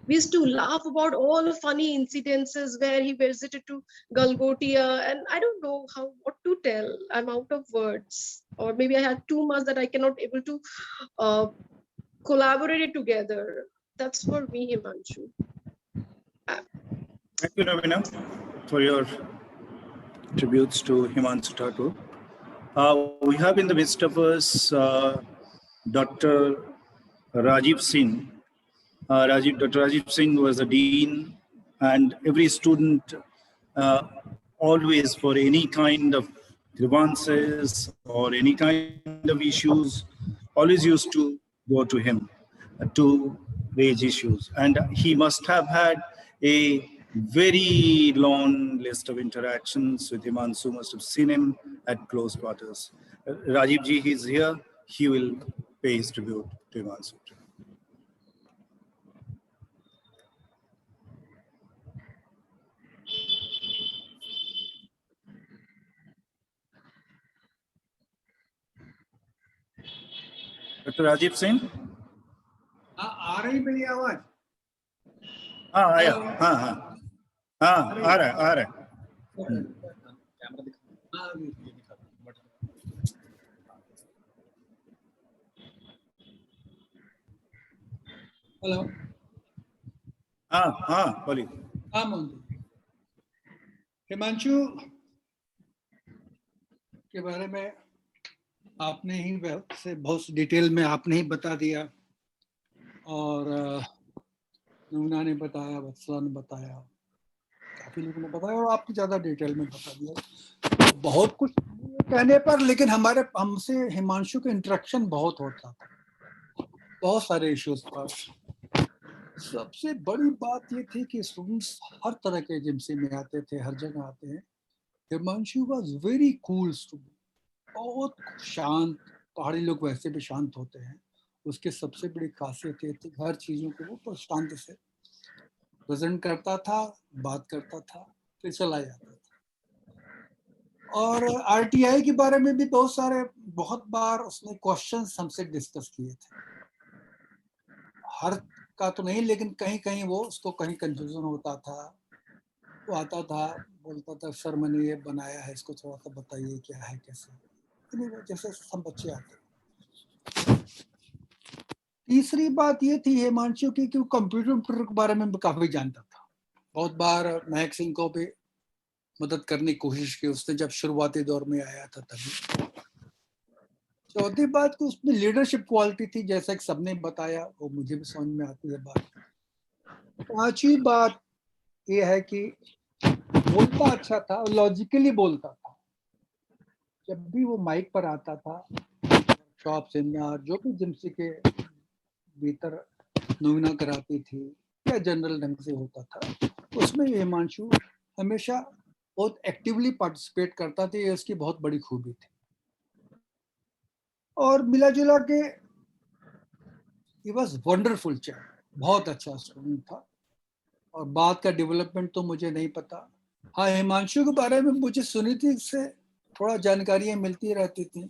We used to laugh about all the funny incidences where he visited to Galgotia, and I don't know what to tell. I'm out of words, or maybe I had too much that I cannot able to collaborate it together. That's for me, Himanshu. Thank you, Ravina, for your tributes to Himanshu Thakur. We have in the midst of us Dr. Rajiv Singh. Dr. Rajiv Singh was a dean, and every student always, for any kind of grievances or any kind of issues, always used to go to him to raise issues. And he must have had a very long list of interactions with Himanshu, must have seen him at close quarters. Rajiv ji, he's here. He will pay his tribute to Himanshu. Dr. Rajiv Singh? आ रही मेरी आवाज? हाँ आया, हाँ आ रहा है। Hello. हाँ बोलिए। हाँ मोहन। हिमांशु के बारे में आपने ही से बहुत डिटेल में आपने ही बता दिया, और नूना ने बताया, वत्सला ने बताया, काफी लोगों ने बताया, और आपने ज्यादा डिटेल में बता दिया। बहुत कुछ कहने पर, लेकिन हमसे हिमांशु का इंटरेक्शन बहुत होता था। बहुत सारे इश्यूज पर। सबसे बड़ी बात ये थी कि स्टूडेंट्स हर तरह के एजेंसी में आते थे, हर जगह आते हैं। Himanshu was very cool student, बहुत शांत। पहाड़ी लोग वैसे भी शांत होते हैं। उसकी सबसे बड़ी खासियत ये थी हर चीजों को वो शांत से प्रेजेंट करता था, बात करता था, फिर चला जाता था। और आरटीआई के बारे में भी बहुत बार उसने क्वेश्चंस हमसे डिस्कस किए थे। हर का तो नहीं, लेकिन कहीं कहीं वो उसको कहीं कंफ्यूजन होता था। वो आता था, बोलता था सर मैंने ये बनाया है, इसको थोड़ा सा बताइए क्या है कैसे। जैसे सब बच्चे आते। तीसरी बात ये थी हिमांशु की कि वो कंप्यूटर के बारे में काफी जानता था। बहुत बार महक सिंह को भी मदद करने की कोशिश की उसने, जब शुरुआती दौर में आया था तभी। चौथी बात कि उसमें लीडरशिप क्वालिटी थी, जैसा कि सबने बताया, वो मुझे भी समझ में आती है बात। पांचवी बात ये है कि बोलता अच्छा था, लॉजिकली बोलता था। जब भी वो माइक पर आता था, शॉप सेमिनार जो भी जिमसी के भीतर नवीना कराती थी या जनरल ढंग से होता था, उसमें हिमांशु हमेशा बहुत एक्टिवली पार्टिसिपेट करता था। ये उसकी बहुत बड़ी खूबी थी। और मिला जुला के he was wonderful child, बहुत अच्छा स्टूडेंट था। और बात का डेवलपमेंट तो मुझे नहीं पता। हाँ, हिमांशु के बारे में मुझे सुनीति से थोड़ा जानकारियां मिलती रहती थी।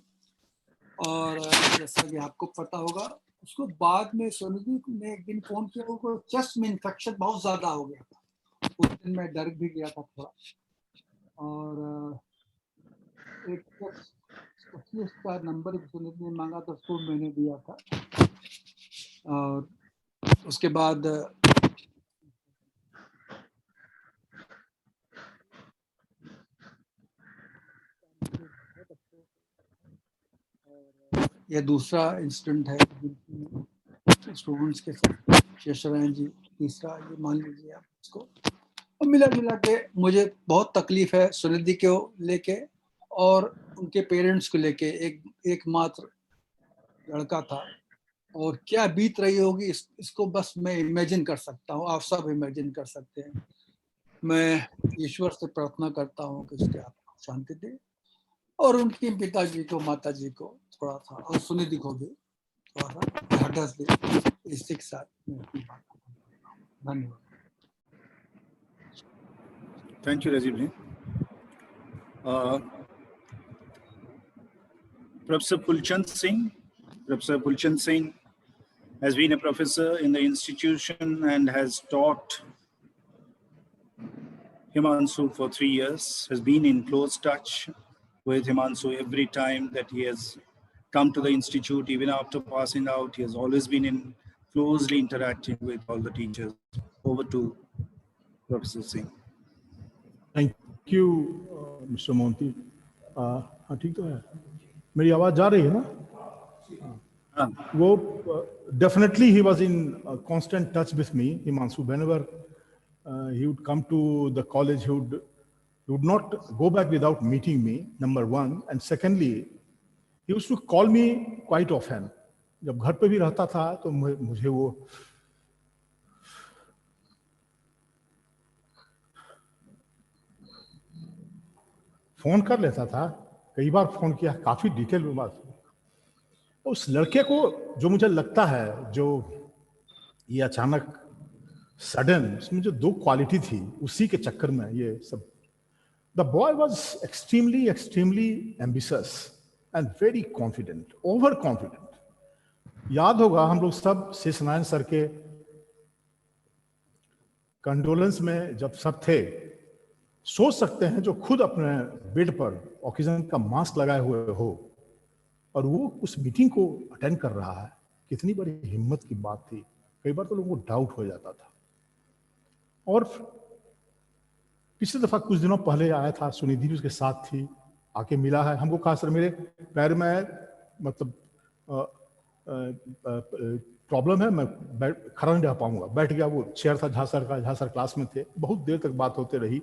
और जैसा कि आपको पता होगा, उसको बाद में सुनीति ने एक दिन फोन किया, उसको चेस्ट में इन्फेक्शन बहुत ज्यादा हो गया था। उस दिन मैं डर भी गया था थोड़ा। और एक स्पेशलिस्ट का नंबर सुनीति ने मांगा तो उसको मैंने दिया था। और उसके बाद यह दूसरा इंसिडेंट है स्टूडेंट्स के साथ, शेषरायन जी तीसरा, ये मान लीजिए आप इसको। और मिला जुला के मुझे बहुत तकलीफ है सुनिधि को लेके और उनके पेरेंट्स को लेके। एकमात्र लड़का था और क्या बीत रही होगी इसको बस मैं इमेजिन कर सकता हूँ, आप सब इमेजिन कर सकते हैं। मैं ईश्वर से प्रार्थना करता हूँ कि उसके आत्मा को शांति दे और उनके पिताजी को, माताजी को थोड़ा सा, और सुनिधि को भी थोड़ा सा ढाढ़स दे। इसी के साथ मैं अपनी बात धन्यवाद। Thank you, Rajiv ji. Professor Pulchand Singh has been a professor in the institution and has taught Himanshu for 3 years, has been in close touch with Himanshu every time that he has come to the institute. Even after passing out, he has always been closely interacting with all the teachers. Over to Professor Singh. Thank you, Mr. Monty. हाँ ठीक तो है, मेरी आवाज जा रही है ना? वो definitely he was in constant touch with me, Himanshu. Whenever he would come to the college, he would not go back without meeting me, number one. And secondly, he used to call me quite often. जब घर पे भी रहता था तो मुझे वो phone कर लेता था, कई बार फोन किया, काफी डिटेल में बात। उस लड़के को जो मुझे लगता है, जो ये अचानक सडन, इसमें जो 2 क्वालिटी थी, उसी के चक्कर में ये सब। The boy was extremely ambitious and very confident, over confident. याद होगा हम लोग सब शेषनारायण सर के कंडोलेंस में जब सब थे, सोच सकते हैं जो खुद अपने बेड पर ऑक्सीजन का मास्क लगाए हुए हो और वो उस मीटिंग को अटेंड कर रहा है, कितनी बड़ी हिम्मत की बात थी। कई बार तो लोगों को डाउट हो जाता था। और पिछली दफा कुछ दिनों पहले आया था, सुनिधि भी उसके साथ थी, आके मिला है हमको। कहा सर मेरे पैर में मतलब प्रॉब्लम है, मैं खड़ा नहीं रह पाऊंगा। बैठ गया, वो चेयर था झासर का, झासर क्लास में थे, बहुत देर तक बात होते रही।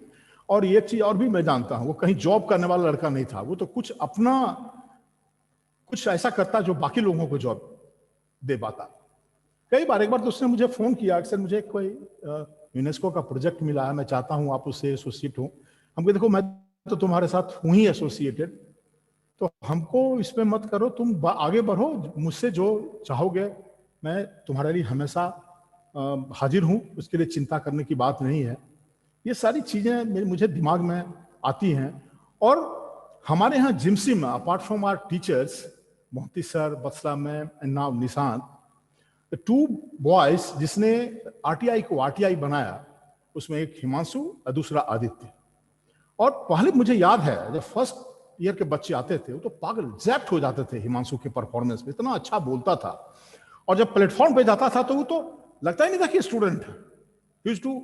और एक चीज और भी मैं जानता हूँ, वो कहीं जॉब करने वाला लड़का नहीं था, वो तो कुछ अपना कुछ ऐसा करता जो बाकी लोगों को जॉब दे पाता। कई बार, एक बार तो उसने मुझे फोन किया कि सर मुझे कोई यूनेस्को का प्रोजेक्ट मिला है, मैं चाहता हूँ आप उससे एसोसिएट हो। हम कहे देखो मैं तो तुम्हारे साथ हूँ ही एसोसिएटेड, तो हमको इसमें मत करो, तुम आगे बढ़ो, मुझसे जो चाहोगे मैं तुम्हारे लिए हमेशा हाजिर हूँ, उसके लिए चिंता करने की बात नहीं है। ये सारी चीजें मुझे दिमाग में आती हैं। और हमारे यहाँ जिम्सी में apart from our teachers Mohanty sir, Batsala ma'am and now Nishant, two boys जिसने आरटीआई को आरटीआई बनाया, उसमें एक हिमांशु और दूसरा आदित्य। और पहले मुझे याद है जब फर्स्ट ईयर के बच्चे आते थे वो तो पागल जैप्ट हो जाते थे हिमांशु के परफॉर्मेंस में, इतना अच्छा बोलता था। और जब प्लेटफॉर्म पे जाता था तो वो तो लगता ही नहीं था कि स्टूडेंट है, he used to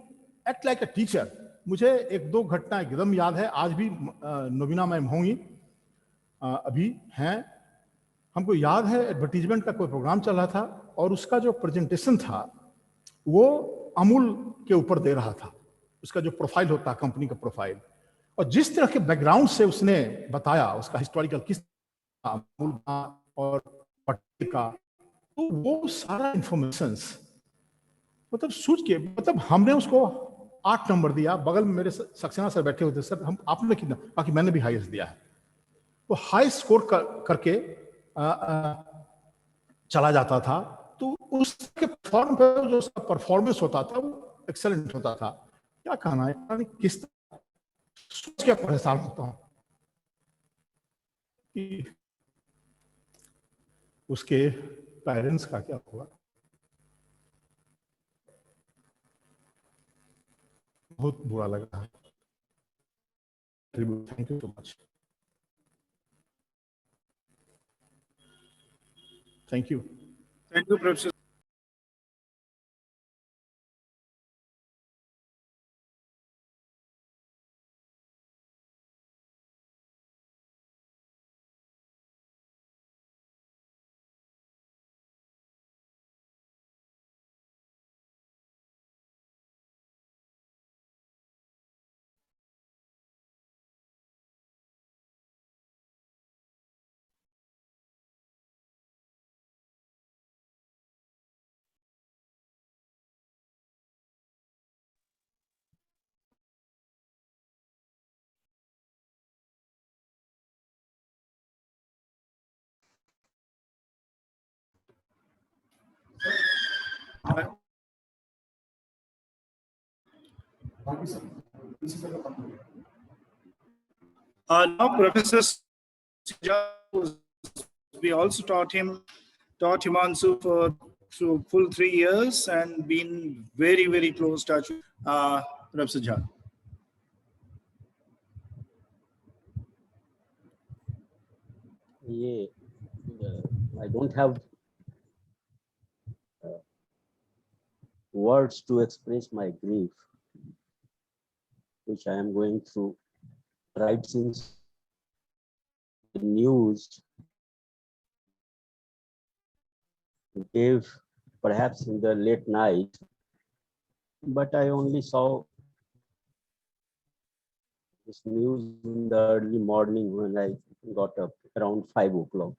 act like a teacher. मुझे एक दो घटना एकदम याद है, आज भी नवीना मैम होंगी, अभी हैं, हमको याद है एडवर्टीजमेंट का कोई प्रोग्राम चल रहा था और उसका जो प्रेजेंटेशन था वो अमूल के ऊपर दे रहा था, उसका जो प्रोफाइल होता है कंपनी का प्रोफाइल, और जिस तरह के बैकग्राउंड से उसने बताया उसका हिस्टोरिकल किस अमूल और पटेल का, तो वो सारा इंफॉर्मेशन मतलब सोच के, मतलब हमने उसको 8 नंबर दिया। बगल में मेरे सक्सेना सर बैठे हुए थे, सर हम आपने कितना, बाकी मैंने भी हाईएस्ट दिया है। तो हाई स्कोर करके चला जाता था, तो उसके फॉर्म पे जो उसका परफॉर्मेंस होता था वो एक्सेलेंट होता था। क्या कहना है, किस सोच के परेशान होता हूं कि उसके पेरेंट्स का क्या हुआ। बहुत बुरा लग रहा है। Thank you so much. Thank you. Thank you, Professor. Now Professor Sujat, we also taught Himanshu for through full 3 years and been very, very close touch with Professor Jha. Yeah, I don't have words to express my grief, which I am going through right since the news gave perhaps in the late night, but I only saw this news in the early morning when I got up around 5 o'clock.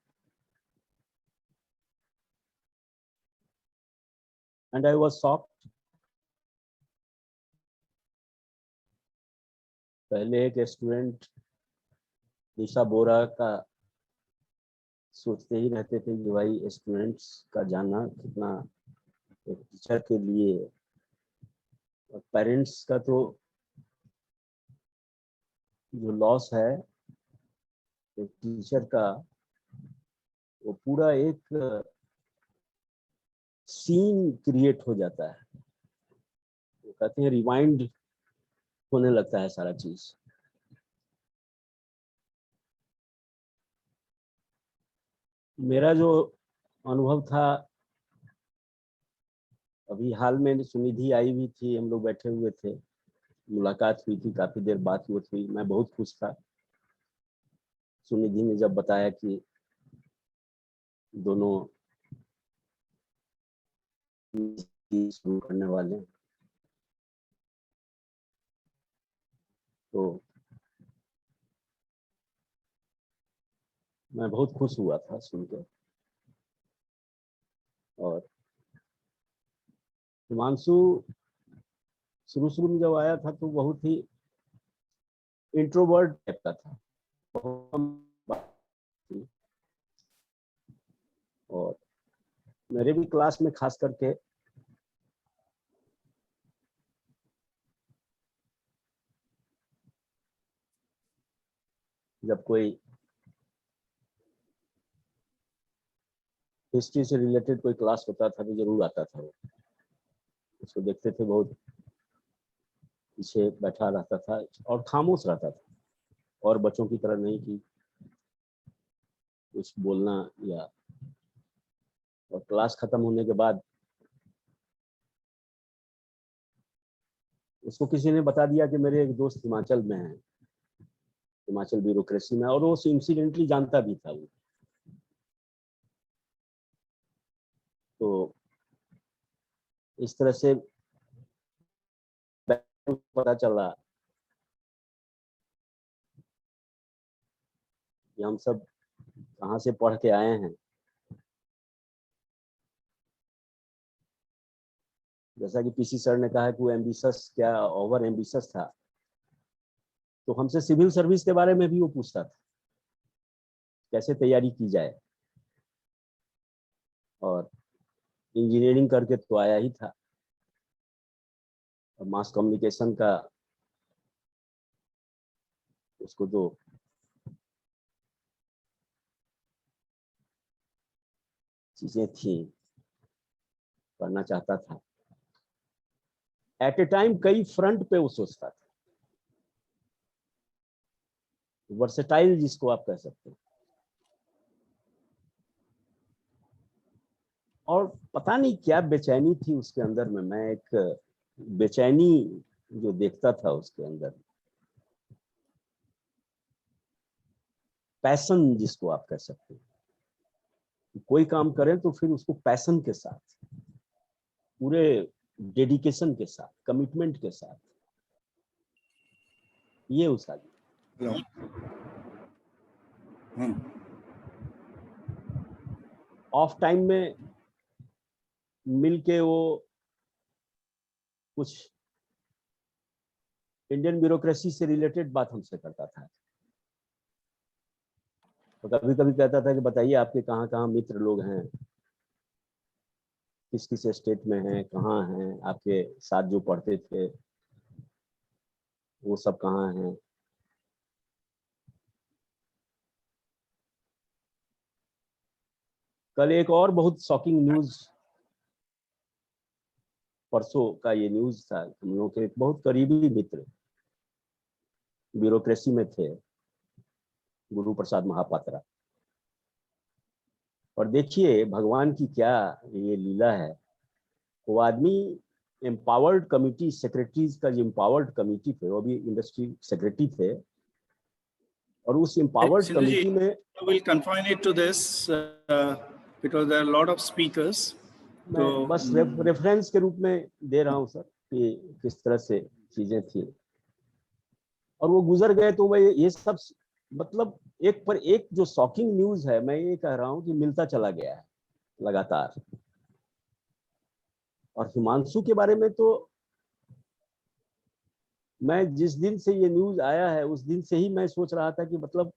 And I was shocked. पहले एक student दिशा बोरा का सोचते ही रहते थे कि भाई students का जाना कितना एक टीचर के लिए, और पेरेंट्स का तो जो लॉस है एक टीचर का, वो पूरा एक सीन क्रिएट हो जाता है, वो कहते हैं रिवाइंड होने लगता है सारा चीज। मेरा जो अनुभव था, अभी हाल में सुनिधि आई हुई थी, हम लोग बैठे हुए थे, मुलाकात हुई थी, काफी देर बात हुई, मैं बहुत खुश था। सुनिधि ने जब बताया कि दोनों शुरू करने वाले हैं, तो मैं बहुत खुश हुआ था सुनकर। और हिमांशु शुरू में जब आया था तो बहुत ही इंट्रोवर्ट टाइप का था, बहुत कम बात थी। और मेरे भी क्लास में खास करके जब कोई हिस्ट्री से रिलेटेड कोई क्लास होता था तो जरूर आता था वो, उसको देखते थे, बहुत पीछे बैठा रहता था और खामोश रहता था, और बच्चों की तरह नहीं कि कुछ बोलना या। और क्लास खत्म होने के बाद उसको किसी ने बता दिया कि मेरे एक दोस्त हिमाचल में हैं, हिमाचल ब्यूरोक्रेसी में, और वो इंसिडेंटली जानता भी था वो। तो इस तरह से पता चला कि हम सब कहाँ से पढ़ के आए हैं। जैसा कि पीसी सर ने कहा कि वो एम्बिशियस, क्या ओवर एम्बिशियस था, तो हमसे सिविल सर्विस के बारे में भी वो पूछता था, कैसे तैयारी की जाए। और इंजीनियरिंग करके तो आया ही था, और मास कम्युनिकेशन का उसको तो चीजें थी, करना चाहता था। एट ए टाइम कई फ्रंट पे वो सोचता था, वर्सेटाइल जिसको आप कह सकते हैं। और पता नहीं क्या बेचैनी थी उसके अंदर में, मैं एक बेचैनी जो देखता था उसके अंदर, पैशन जिसको आप कह सकते हैं। कोई काम करें तो फिर उसको पैशन के साथ, पूरे डेडिकेशन के साथ, कमिटमेंट के साथ, ये उसका। ऑफ टाइम में मिलके वो कुछ इंडियन ब्यूरोक्रेसी से रिलेटेड बात हमसे करता था। तो कभी कभी कहता था कि बताइए आपके कहाँ कहाँ मित्र लोग हैं, किस किस स्टेट में हैं, कहाँ हैं, आपके साथ जो पढ़ते थे वो सब कहाँ हैं। कल एक और बहुत शॉकिंग न्यूज, परसों का ये न्यूज था, हम लोग के एक बहुत करीबी मित्र ब्यूरोक्रेसी में थे, गुरु प्रसाद महापात्रा। और देखिए भगवान की क्या ये लीला है, वो आदमी एम्पावर्ड कमिटी, सेक्रेटरीज का जो एम्पावर्ड कमिटी थे, वो भी इंडस्ट्री सेक्रेटरी थे, और उस एम्पावर्ड कमिटी में I will confine it to this because there are a lot of speakers. मैं बस रेफरेंस के रूप में दे रहा हूँ सर कि किस तरह से चीजें थी, और वो गुजर गए। तो मैं ये सब मतलब एक पर एक जो शॉकिंग न्यूज है, मैं ये कह रहा हूँ कि मिलता चला गया है लगातार। और हिमांशु के बारे में तो मैं जिस दिन से ये न्यूज आया है उस दिन से ही मैं सोच रहा था कि मतलब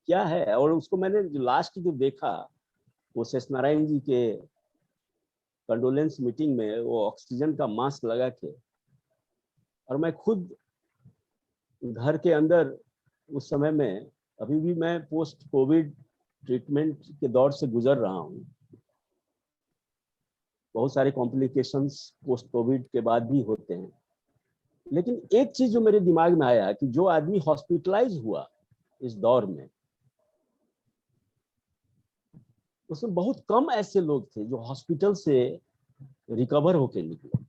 क्या है। और उसको मैंने जो लास्ट जो देखा वो शेष नारायण जी के कंडोलेंस मीटिंग में, वो ऑक्सीजन का मास्क लगा के, और मैं खुद घर के अंदर उस समय में, अभी भी मैं पोस्ट कोविड ट्रीटमेंट के दौर से गुजर रहा हूँ, बहुत सारे कॉम्प्लिकेशंस पोस्ट कोविड के बाद भी होते हैं। लेकिन एक चीज जो मेरे दिमाग में आया कि जो आदमी हॉस्पिटलाइज हुआ इस दौर में, उसमें बहुत कम ऐसे लोग थे जो हॉस्पिटल से रिकवर होके निकले।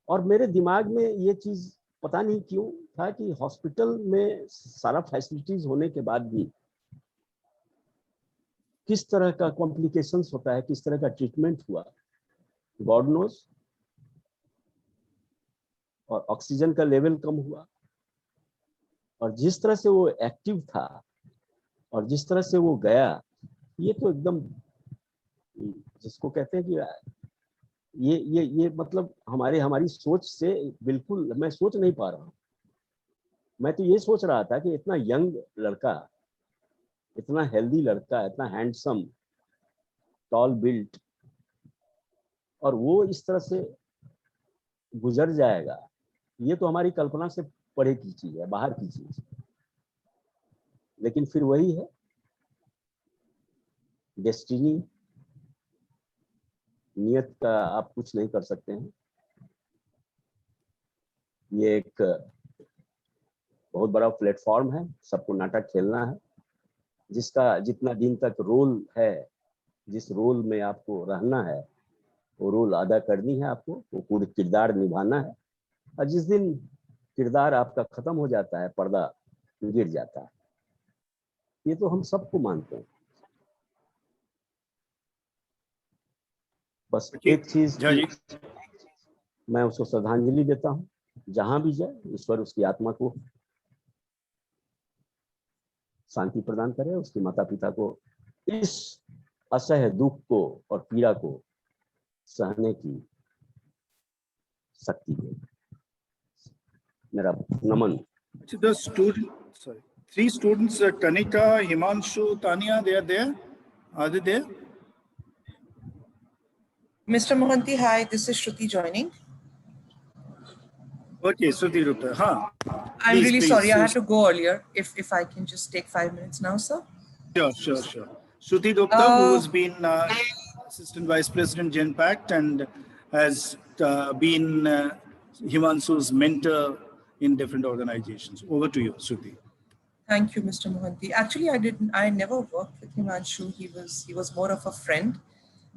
और मेरे दिमाग में ये चीज पता नहीं क्यों था कि हॉस्पिटल में सारा फैसिलिटीज होने के बाद भी किस तरह का कॉम्प्लिकेशंस होता है, किस तरह का ट्रीटमेंट हुआ, गॉड नोज। और ऑक्सीजन का लेवल कम हुआ, और जिस तरह से वो एक्टिव था और जिस तरह से वो गया, ये तो एकदम जिसको कहते हैं कि ये मतलब हमारी सोच से बिल्कुल मैं सोच नहीं पा रहा हूँ। मैं तो ये सोच रहा था कि इतना यंग लड़का, इतना हेल्दी लड़का, इतना हैंडसम, टॉल बिल्ट, और वो इस तरह से गुजर जाएगा, ये तो हमारी कल्पना से परे की चीज है, बाहर की चीज। लेकिन फिर वही है, डेस्टिनी, नियत का आप कुछ नहीं कर सकते हैं। ये एक बहुत बड़ा प्लेटफॉर्म है, सबको नाटक खेलना है, जिसका जितना दिन तक रोल है, जिस रोल में आपको रहना है, वो रोल अदा करनी है आपको, वो पूरी किरदार निभाना है। और जिस दिन किरदार आपका खत्म हो जाता है, पर्दा गिर जाता है, ये तो हम सबको मानते हैं। बस एक चीज मैं उसको श्रद्धांजलि देता हूँ, जहां भी जाए ईश्वर उसकी आत्मा को शांति प्रदान करे, उसके माता पिता को इस असह्य दुख को और पीड़ा को सहने की शक्ति दे। मेरा नमन। The three students, Kanika, Himanshu, Tanya, they are there. Are they there? Mr. Mohanty, hi, this is Shruti joining. Okay, Shruti Rupta. I'm really sorry, I had to go earlier. If I can just take 5 minutes now, sir. Sure. Shruti Gupta, who has been Assistant Vice President GenPact and has been Himanshu's mentor in different organizations. Over to you, Shruti. Thank you, Mr. Mohanty. Actually, I never worked with Himanshu. He was more of a friend.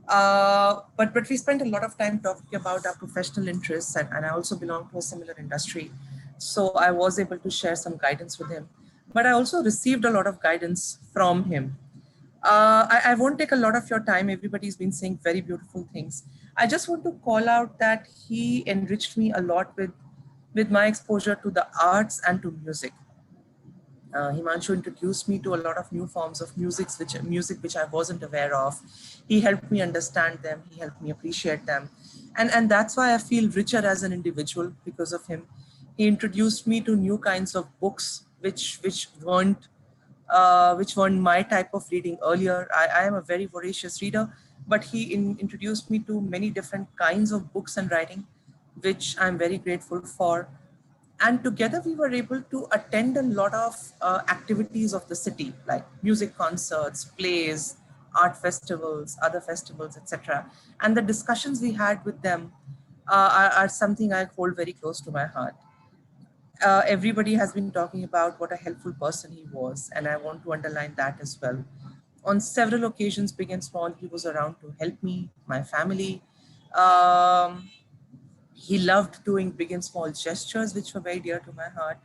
But we spent a lot of time talking about our professional interests, and I also belong to a similar industry. So I was able to share some guidance with him. But I also received a lot of guidance from him. I won't take a lot of your time. Everybody's been saying very beautiful things. I just want to call out that he enriched me a lot with my exposure to the arts and to music. Himanshu introduced me to a lot of new forms of music which I wasn't aware of. He helped me understand them. He helped me appreciate them. And that's why I feel richer as an individual because of him. He introduced me to new kinds of books which weren't my type of reading earlier. I am a very voracious reader, but he introduced me to many different kinds of books and writing, which I'm very grateful for. And together we were able to attend a lot of activities of the city, like music concerts, plays, art festivals, other festivals, etc. And the discussions we had with them are something I hold very close to my heart. Everybody has been talking about what a helpful person he was, and I want to underline that as well. On several occasions, big and small, he was around to help me, my family. He loved doing big and small gestures, which were very dear to my heart.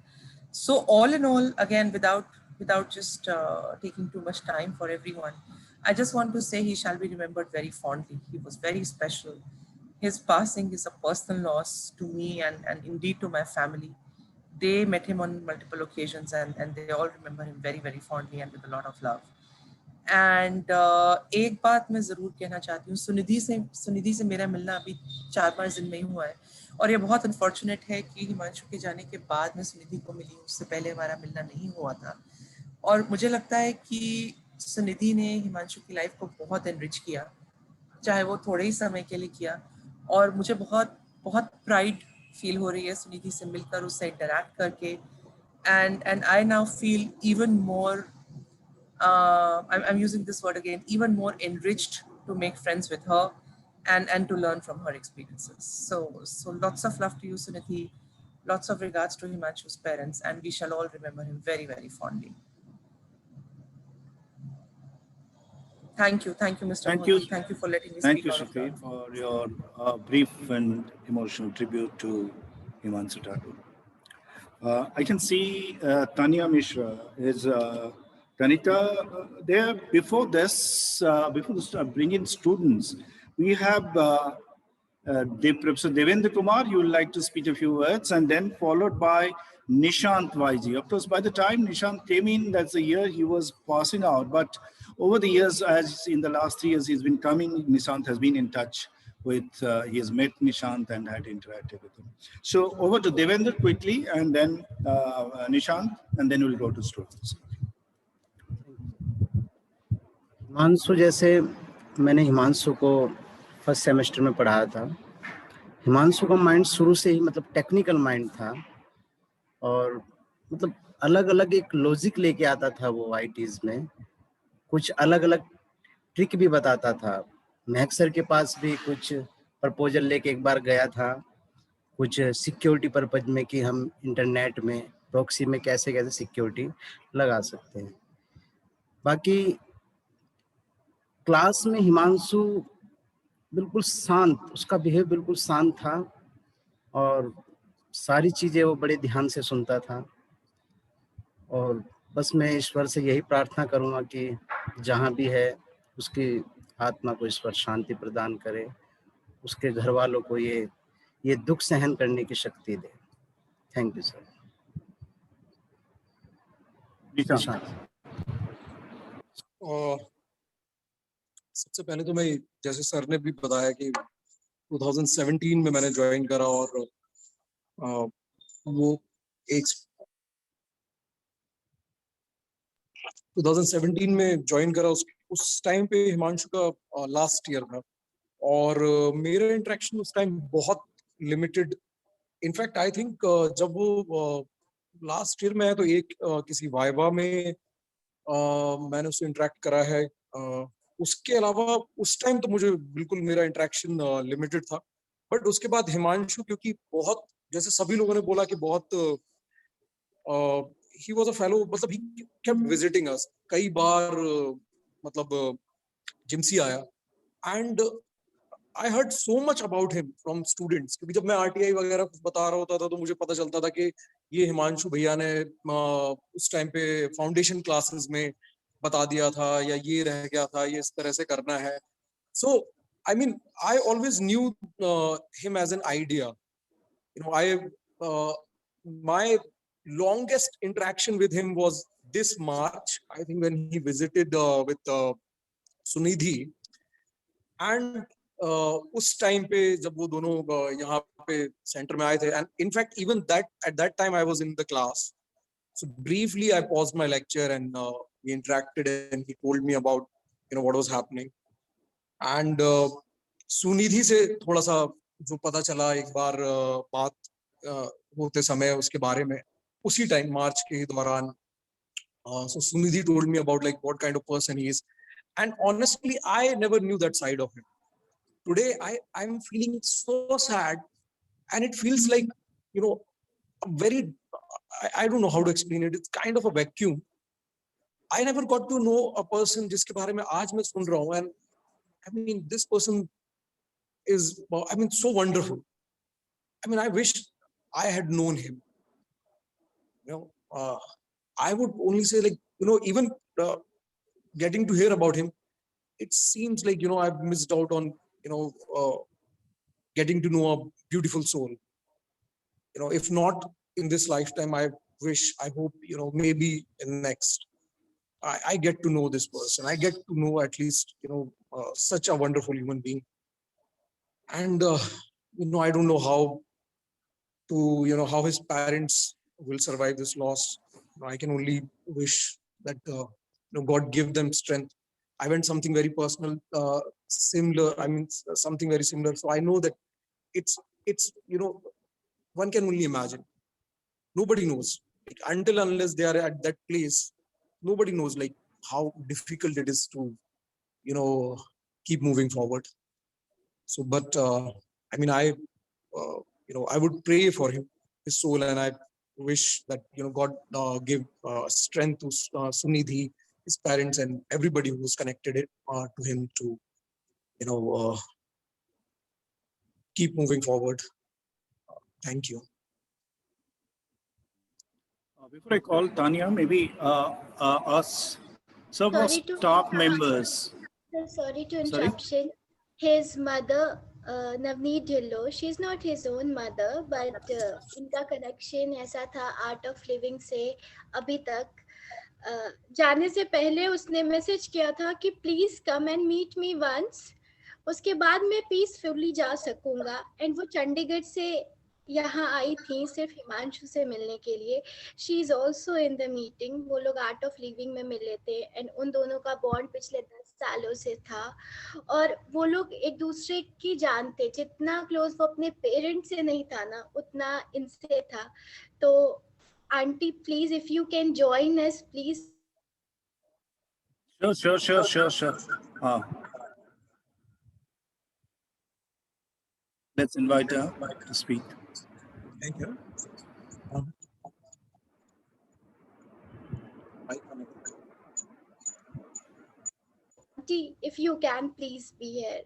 So all in all, again, without just taking too much time for everyone, I just want to say he shall be remembered very fondly. He was very special. His passing is a personal loss to me and indeed to my family. They met him on multiple occasions and they all remember him very, very fondly and with a lot of love. And एक बात मैं जरूर कहना चाहती हूँ, सुनिधि से मेरा मिलना अभी 4-5 दिन में ही हुआ है और ये बहुत अनफॉर्चुनेट है कि हिमांशु के जाने के बाद मैं सुनिधि को मिली, उससे पहले हमारा मिलना नहीं हुआ था। और मुझे लगता है कि सुनिधि ने हिमांशु की लाइफ को बहुत एनरिच किया, चाहे वो थोड़े ही समय के लिए किया, और मुझे बहुत बहुत प्राइड फील हो रही है सुनिधि से मिलकर, उससे इंटरैक्ट करके, and I now feel even more I'm using this word again, even more enriched to make friends with her and to learn from her experiences. So lots of love to you, Sunidhi. Lots of regards to Himanshu's parents, and we shall all remember him very, very fondly. Thank you, Mr. Mohanty. Thank you for letting me speak. Thank you, Shruti, for your brief and emotional tribute to Himanshu Thakur. I can see Tanya Mishra is Kanika, there before this, bring in students, we have Professor Devendra Kumar. You would like to speak a few words, and then followed by Nishant Vaiji. Of course, by the time Nishant came in, that's the year he was passing out. But over the years, as in the last 3 years, he's been coming, Nishant has been in touch he has met Nishant and had interacted with him. So over to Devendra quickly, and then Nishant, and then we'll go to students. Himanshu जैसे मैंने हिमांशु को first semester में पढ़ाया था। हिमांशु का mind शुरू से ही मतलब टेक्निकल माइंड था और मतलब अलग अलग एक लॉजिक लेके आता था वो आईटीज में, कुछ अलग अलग ट्रिक भी बताता था। महक सर के पास भी कुछ प्रपोजल लेके एक बार गया था, कुछ सिक्योरिटी पर्पज में कि हम इंटरनेट में प्रॉक्सी में कैसे कैसे सिक्योरिटी लगा सकते हैं। बाकी क्लास में हिमांशु बिल्कुल शांत, उसका बिहेव बिल्कुल शांत था और सारी चीज़ें वो बड़े ध्यान से सुनता था। और बस मैं ईश्वर से यही प्रार्थना करूँगा कि जहाँ भी है उसकी आत्मा को ईश्वर शांति प्रदान करे, उसके घर वालों को ये दुख सहन करने की शक्ति दे। Thank you sir. सबसे पहले तो मैं, जैसे सर ने भी बताया कि 2017 में मैंने ज्वाइन करा और वो एक 2017 में ज्वाइन करा, उस टाइम पे हिमांशु का लास्ट ईयर था और मेरा इंटरेक्शन उस टाइम बहुत लिमिटेड। इनफैक्ट आई थिंक जब वो लास्ट ईयर में है तो एक किसी वाइवा में मैंने उससे इंटरेक्ट करा है। उसके अलावा उस टाइम तो मुझे बिल्कुल मेरा इंटरेक्शन लिमिटेड था। बट उसके बाद हिमांशु, क्योंकि बहुत, जैसे सभी लोगों ने बोला कि बहुत he was a fellow, मतलब he kept visiting us कई बार, मतलब जिम्सी आया and I heard so much about him from students, क्योंकि जब मैं RTI वगैरह कुछ बता रहा होता था तो मुझे पता चलता था कि ये हिमांशु भैया ने उस टाइम पे फाउंडेशन क्लासेस में बता दिया था या ये रह गया था, ये इस तरह से करना है। So I mean I always knew him as an idea, you know. My longest interaction with him was this March, I think, when he visited with Sunidhi, and उस टाइम पे जब वो दोनों यहाँ पे सेंटर में आए थे, and in fact even at that time I was in the class, so briefly I paused my lecture and we interacted and he told me about, you know, what was happening. And Sunidhi से थोड़ा सा जो पता चला एक बार बात होते समय उसके बारे में, उसी टाइम मार्च के दौरान, so Sunidhi told me about like what kind of person he is, and honestly I never knew that side of him. Today I'm feeling so sad, and it feels like, you know, a very, I don't know how to explain it, it's kind of a vacuum. I never got to know a person जिसके बारे में आज मैं सुन रहा हूँ, and I mean this person is, I mean, so wonderful. I mean I wish I had known him, you know. I would only say, like, you know, even getting to hear about him, it seems like, you know, I've missed out on, you know, getting to know a beautiful soul. You know, if not in this lifetime, I hope, you know, maybe in next, I get to know this person. I get to know at least, you know, such a wonderful human being. And, you know, I don't know how to, you know, how his parents will survive this loss. I can only wish that, you know, God give them strength. I went something very personal, similar. I mean, something very similar. So I know that it's, you know, one can only imagine. Nobody knows. Like, until unless they are at that place, nobody knows like how difficult it is to, you know, keep moving forward. So, but I mean, you know, I would pray for him, his soul, and I wish that, you know, God give strength to Sunidhi, his parents, and everybody who was connected to him to, you know, keep moving forward. Thank you. Before I call Tanya, maybe us, some of staff members. Sorry to interruption. His mother, Navneet Dhillon, she's not his own mother, but इनका connection ऐसा था Art of Living से अभी तक जाने से पहले उसने मैसेज किया था कि please come and meet me once. उसके बाद मैं पीसफुली जा सकूंगा। एंड वो चंडीगढ़ से यहाँ आई थी सिर्फ हिमांशु से मिलने के लिए। She is also in the meeting. वो लोग आर्ट ऑफ लिविंग में मिले थे एंड उन दोनों का बॉन्ड पिछले 10 सालों से था और वो लोग एक दूसरे की जानते। जितना क्लोज वो अपने पेरेंट्स से नहीं था ना, उतना इनसे था। तो aunty please, if you can join us please. Sure. Let's invite her to speak. Thank you. Auntie, if you can please be here.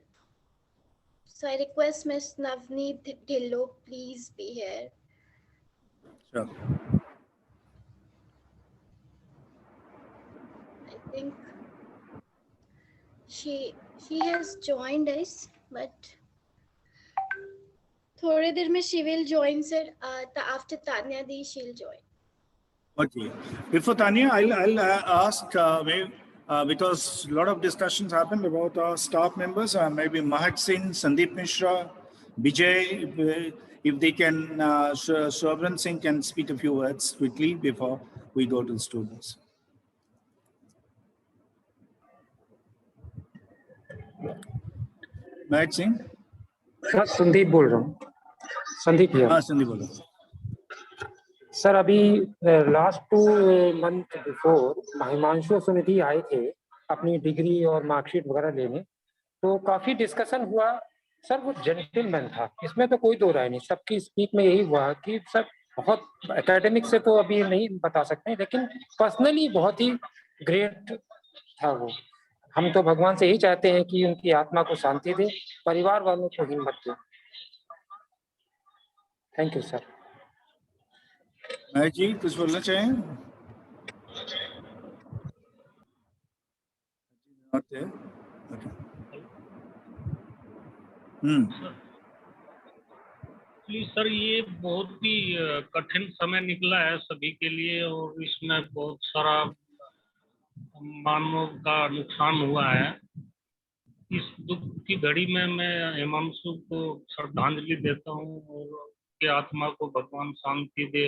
So I request Miss Navneet Dhillon, please be here. Sure. I think she has joined us, but थोड़ी देर में she will join, sir. After Tanya Di, she'll join. Okay. Before Tanya, I'll ask because a lot of discussions happened about our staff members. Maybe Mahak Singh, Sandeep Mishra, Vijay, if they can, Shobran Singh can speak a few words quickly before we go to the students. Mahak Singh? Sir Sandeep बोल रहा हूँ। संदीप हाँ संदीप बोलो। Sir अभी last 2 month before Himanshu Sunidhi आए थे अपनी degree और मार्कशीट वगैरह लेने, तो काफी डिस्कशन हुआ। सर वो जेंटलमैन था, इसमें तो कोई दो राय नहीं। सबकी स्पीक में यही हुआ कि सर बहुत एकेडमिक से तो अभी नहीं बता सकते, लेकिन पर्सनली बहुत ही ग्रेट था वो। हम तो भगवान से यही चाहते हैं कि उनकी आत्मा को शांति दे, परिवार वालों को हिम्मत दे। Thank you sir. मैं जी कुछ बोलना चाहें? Okay. सर ये बहुत ही कठिन समय निकला है सभी के लिए और इसमें बहुत सारा मानव का नुकसान हुआ है। इस दुख की घड़ी में मैं हिमांशु को श्रद्धांजलि देता हूँ और उनके आत्मा को भगवान शांति दे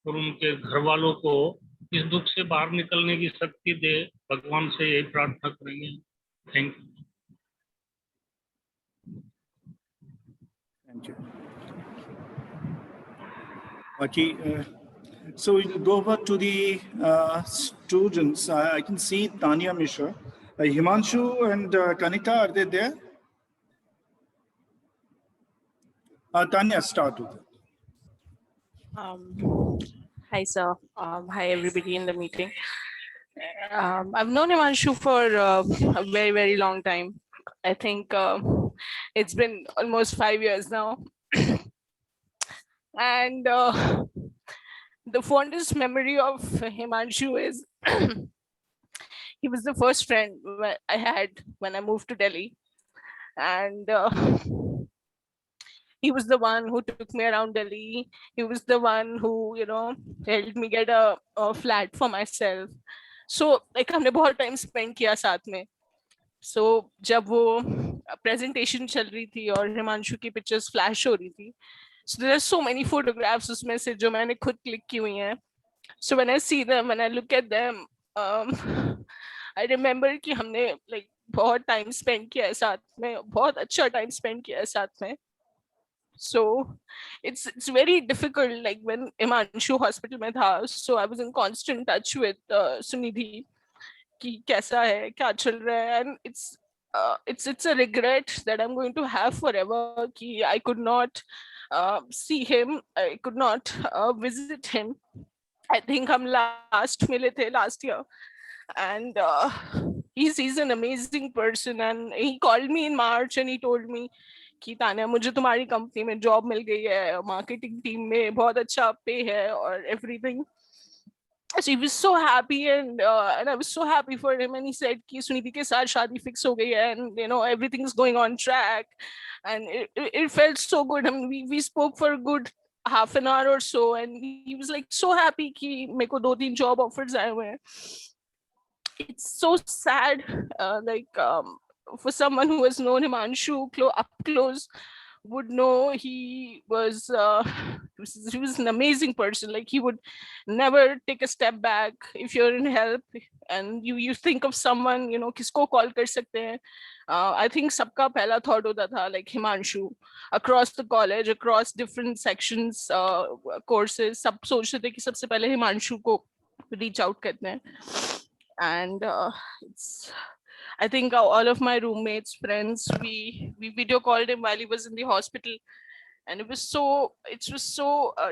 और उनके घर वालों को इस दुख से बाहर निकलने की शक्ति दे। भगवान से यही प्रार्थना करेंगे। Thank you. Thank you. Okay, so we'll go over to the students. I can see Tanya Mishra. Himanshu and Kanika, are they there? Tanya, start with it. Hi, sir. Hi, everybody in the meeting. I've known Himanshu for a very, very long time. I think it's been almost 5 years now. And the fondest memory of Himanshu is he was the first friend I had when I moved to Delhi. And he was the one who took me around Delhi. He was the one who, helped me get a flat for myself. So, like, हमने बहुत time spend किया साथ में. So, जब वो presentation चल रही थी और हिमांशु की pictures flash हो रही थी, so there are so many photographs उसमें से जो मैंने खुद click की हुई हैं. So when I see them, when I look at them, I remember कि हमने like बहुत time spend किया है साथ में, बहुत अच्छा time spend किया है साथ में. So it's very difficult. Like when Himanshu hospital में था, so I was in constant touch with Sunidhi कि कैसा है, क्या चल रहा है, and it's a regret that I'm going to have forever कि I could not see him, I could not visit him. I think हम last मिले थे last year, and he's an amazing person, and he called me in March and he told me कि तान्या मुझे तुम्हारी company में job मिल गई है, marketing team में बहुत अच्छा पे है और everything. So he was so happy and I was so happy for him, and he said कि सुनिधि के साथ शादी फिक्स हो गई है and everything's going on track, and it felt so good. I mean, we spoke for a good half an hour or so, and he was like so happy कि मेरे को 2-3 job offers आए हुए हैं. It's so sad, for someone who has known Himanshu up close would know he was an amazing person. Like, he would never take a step back if you're in help and you think of someone, you know, kisko call kar sakte hain. I think sabka pehla thought hota tha like Himanshu. Across the college, across different sections, courses, sab sochte the ki sabse pehle Himanshu ko reach out karte hain. And I think all of my roommates, friends, we video called him while he was in the hospital, and it was so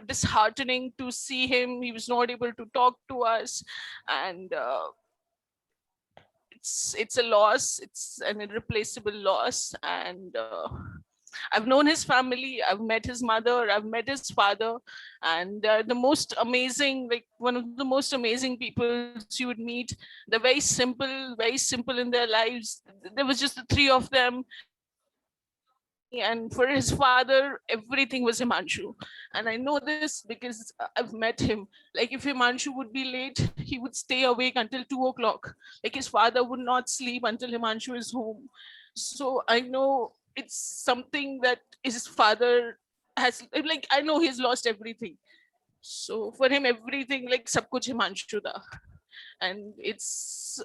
disheartening to see him. He was not able to talk to us, and it's a loss. It's an irreplaceable loss, and I've known his family, I've met his mother, I've met his father, and they're the most amazing, like one of the most amazing people you would meet. They're very simple in their lives. There was just the three of them. And for his father, everything was Himanshu. And I know this because I've met him. Like, if Himanshu would be late, he would stay awake until 2 o'clock. Like, his father would not sleep until Himanshu is home. So I know it's something that his father has, like, I know he's lost everything. So for him, everything, like, sab kuch Himanshu tha. And it's,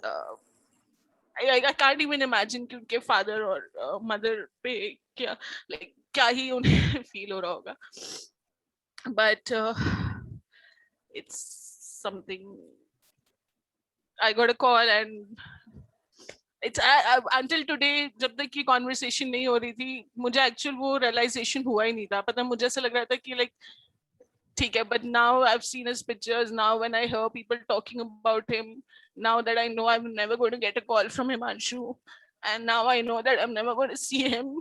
I can't even imagine कि उनके father और mother पे क्या, like, क्या ही उन्हें feel हो रहा होगा. But it's something. I got a call and it's until today, जब तक की conversation नहीं हो रही थी, मुझे actual वो realization हुआ ही नहीं था. पता मुझे ऐसा लग रहा था कि like ठीक है, but now I've seen his pictures. Now when I hear people talking about him, now that I know I'm never going to get a call from Himanshu, and now I know that I'm never going to see him,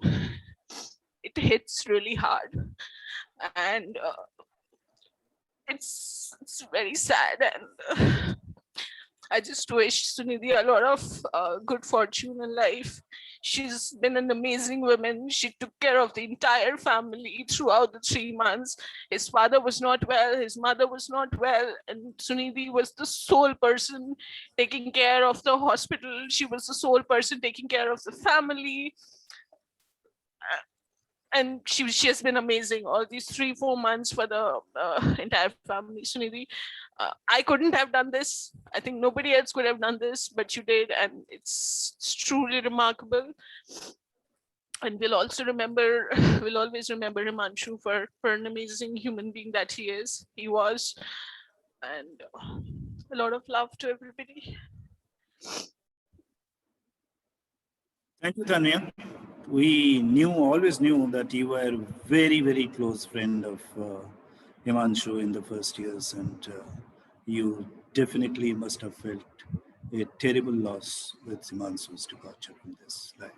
it hits really hard, and it's very sad. And I just wish Sunidhi a lot of good fortune in life. She's been an amazing woman. She took care of the entire family throughout the 3 months. His father was not well, his mother was not well, and Sunidhi was the sole person taking care of the hospital. She was the sole person taking care of the family. And she has been amazing all these 3-4 months for the entire family. Sunidhi, I couldn't have done this. I think nobody else could have done this, but you did, and it's truly remarkable. And we'll always remember Himanshu for an amazing human being that he is. He was, and a lot of love to everybody. Thank you, Tanya. We always knew that you were a very, very close friend of Himanshu in the first years, and you definitely must have felt a terrible loss with Himanshu's departure from this life.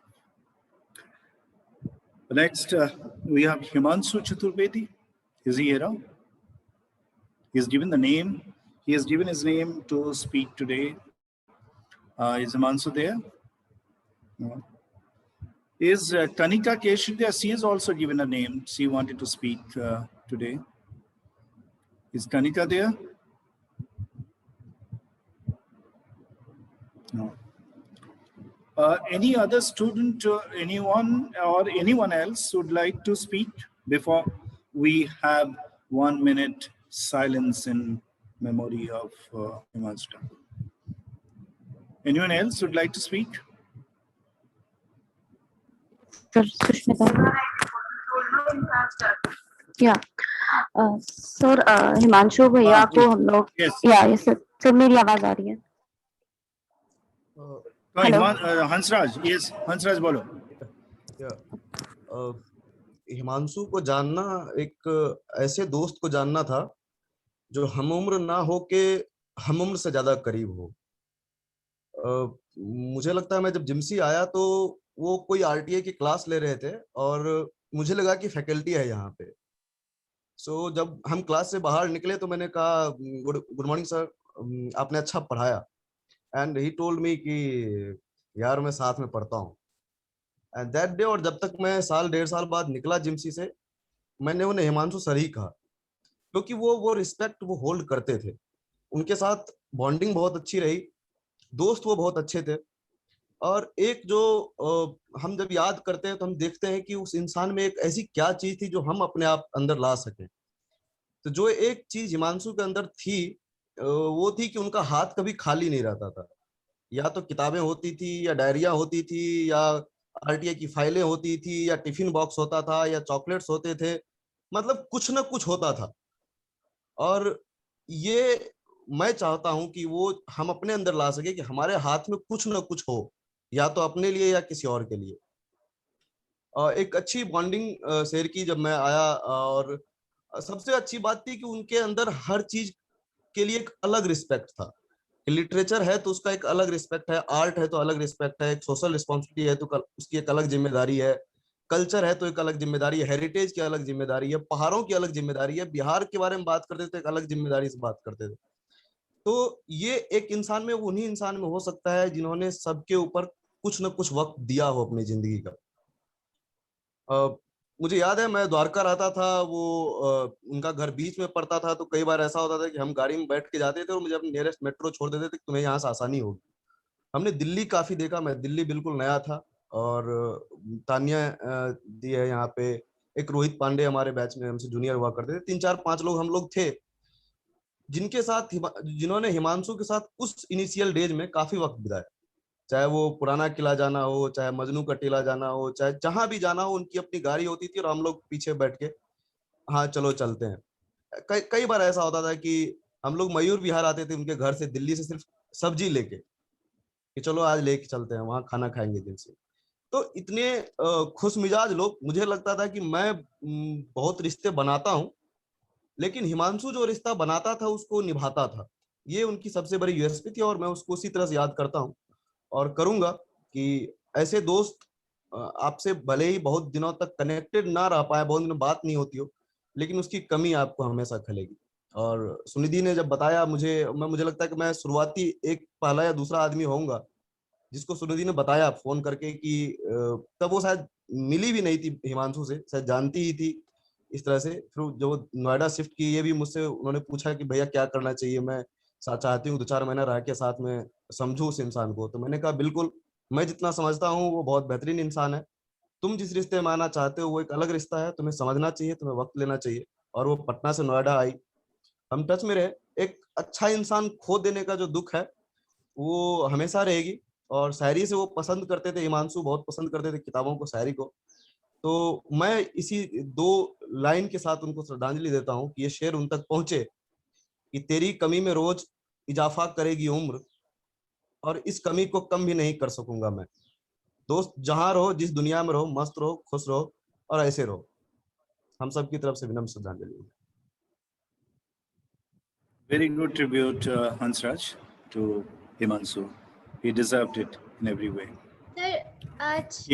Next, we have Himanshu Chaturvedi. Is he here? He has given the name. He has given his name to speak today. Is Himanshu there? No. Is Tanika Keshri there? She has also given a name. She wanted to speak today. Is Tanika there? No. Any other student, anyone else would like to speak before we have 1 minute silence in memory of Himanshu? Anyone else would like to speak? Yeah. Sir, Himanshu भैया को हम लोग yes sir, मेरी आवाज आ रही है? Hansraj, yes, Hansraj बोलो. हिमांशु को जानना एक ऐसे दोस्त को जानना था जो हम उम्र ना हो के हम उम्र से ज्यादा करीब हो. मुझे लगता है मैं जब जिम्सी आया तो वो कोई आरटीआई की क्लास ले रहे थे और मुझे लगा कि फैकल्टी है यहाँ पे. सो जब हम क्लास से बाहर निकले तो मैंने कहा गुड मॉर्निंग सर, आपने अच्छा पढ़ाया. एंड ही टोल्ड मी कि यार मैं साथ में पढ़ता हूँ. एंड दैट डे, और जब तक मैं 1.5 साल बाद निकला जिम्सी से, मैंने उन्हें हिमांशु सर ही कहा, क्योंकि वो रिस्पेक्ट वो होल्ड करते थे. उनके साथ बॉन्डिंग बहुत अच्छी रही, दोस्त वो बहुत अच्छे थे. और एक जो हम जब याद करते हैं तो हम देखते हैं कि उस इंसान में एक ऐसी क्या चीज थी जो हम अपने आप अंदर ला सके। तो जो एक चीज हिमांशु के अंदर थी वो थी कि उनका हाथ कभी खाली नहीं रहता था। या तो किताबें होती थी, या डायरिया होती थी, या आरटीआई की फाइलें होती थी, या टिफिन बॉक्स होता था, या चॉकलेट्स होते थे, मतलब कुछ ना कुछ होता था। और ये मैं चाहता हूं कि वो हम अपने अंदर ला सके कि हमारे हाथ में कुछ ना कुछ हो, या तो अपने लिए या किसी और के लिए। एक अच्छी बॉन्डिंग शेयर की जब मैं आया। और सबसे अच्छी बात थी कि उनके अंदर हर चीज के लिए एक अलग रिस्पेक्ट था। लिटरेचर है तो उसका एक अलग रिस्पेक्ट है, आर्ट है तो अलग रिस्पेक्ट है, एक सोशल रिस्पॉन्सिबिलिटी है तो उसकी एक अलग जिम्मेदारी है, कल्चर है तो एक अलग जिम्मेदारी है, हेरिटेज की अलग जिम्मेदारी है, पहाड़ों की अलग जिम्मेदारी है, बिहार के बारे में बात करते थे तो एक अलग जिम्मेदारी से बात करते थे। तो ये एक इंसान में, उन्हीं इंसान में हो सकता है जिन्होंने सबके ऊपर कुछ न कुछ वक्त दिया हो अपनी जिंदगी का। मुझे याद है मैं द्वारका रहता था, वो उनका घर बीच में पड़ता था, तो कई बार ऐसा होता था कि हम गाड़ी में बैठ के जाते थे और मुझे अपने नियरेस्ट मेट्रो छोड़ देते थे कि तुम्हें यहाँ से आसानी होगी। हमने दिल्ली काफी देखा, मैं दिल्ली बिल्कुल नया था। और तानिया दी है यहाँ पे, एक रोहित पांडे हमारे बैच में हमसे जूनियर हुआ करते थे, 3-4-5 लोग हम लोग थे जिनके साथ जिन्होंने हिमांशु के साथ उस इनिशियल डेज में काफी वक्त बिताया। चाहे वो पुराना किला जाना हो, चाहे मजनू का टीला जाना हो, चाहे जहां भी जाना हो, उनकी अपनी गाड़ी होती थी और हम लोग पीछे बैठ के हाँ चलो चलते हैं। कई बार ऐसा होता था कि हम लोग मयूर विहार आते थे उनके घर से, दिल्ली से सिर्फ सब्जी लेके कि चलो आज लेके चलते हैं, वहां खाना खाएंगे दिन से। तो इतने खुश मिजाज लोग, मुझे लगता था कि मैं बहुत रिश्ते बनाता हूँ, लेकिन हिमांशु जो रिश्ता बनाता था उसको निभाता था। ये उनकी सबसे बड़ी यूएसपी थी और मैं उसको उसी तरह से याद करता हूँ और करूंगा कि ऐसे दोस्त आपसे भले ही बहुत दिनों तक कनेक्टेड ना रह पाए, बहुत दिनों बात नहीं होती हो, लेकिन उसकी कमी आपको हमेशा खलेगी। और सुनिधि ने जब बताया मुझे लगता है कि मैं शुरुआती एक पहला या दूसरा आदमी होऊंगा जिसको सुनिधि ने बताया फोन करके कि तब वो शायद मिली भी नहीं थी हिमांशु से, शायद जानती ही थी इस तरह से। फिर जो नोएडा शिफ्ट की, ये भी मुझसे उन्होंने पूछा कि भैया क्या करना चाहिए, मैं चाहती हूँ 2-4 महीना रह के साथ में समझू उस इंसान को। तो मैंने कहा बिल्कुल, मैं जितना समझता हूँ वो बहुत बेहतरीन इंसान है, तुम जिस रिश्ते में आना चाहते हो वो एक अलग रिश्ता है, तुम्हें समझना चाहिए, तुम्हें वक्त लेना चाहिए। और वो पटना से नोएडा आई, हम टच में रहे। एक अच्छा इंसान खो देने का जो दुख है वो हमेशा रहेगी। और शायरी से वो पसंद करते थे, हिमांशु बहुत पसंद करते थे किताबों को, शायरी को। तो मैं इसी 2 लाइन के साथ उनको श्रद्धांजलि देता हूँ कि ये शेर उन तक पहुंचे कि तेरी कमी में रोज इजाफा करेगी उम्र, और इस कमी को कम भी नहीं कर सकूंगा मैं। दोस्त जहां रहो, जिस दुनिया में रहो, मस्त रहो, खुश रहो और ऐसे रहो। हम सब की तरफ से विनम्र श्रद्धांजलि। Very good tribute, Hansraj, to Himanshu. He deserved it in every way. Sir आज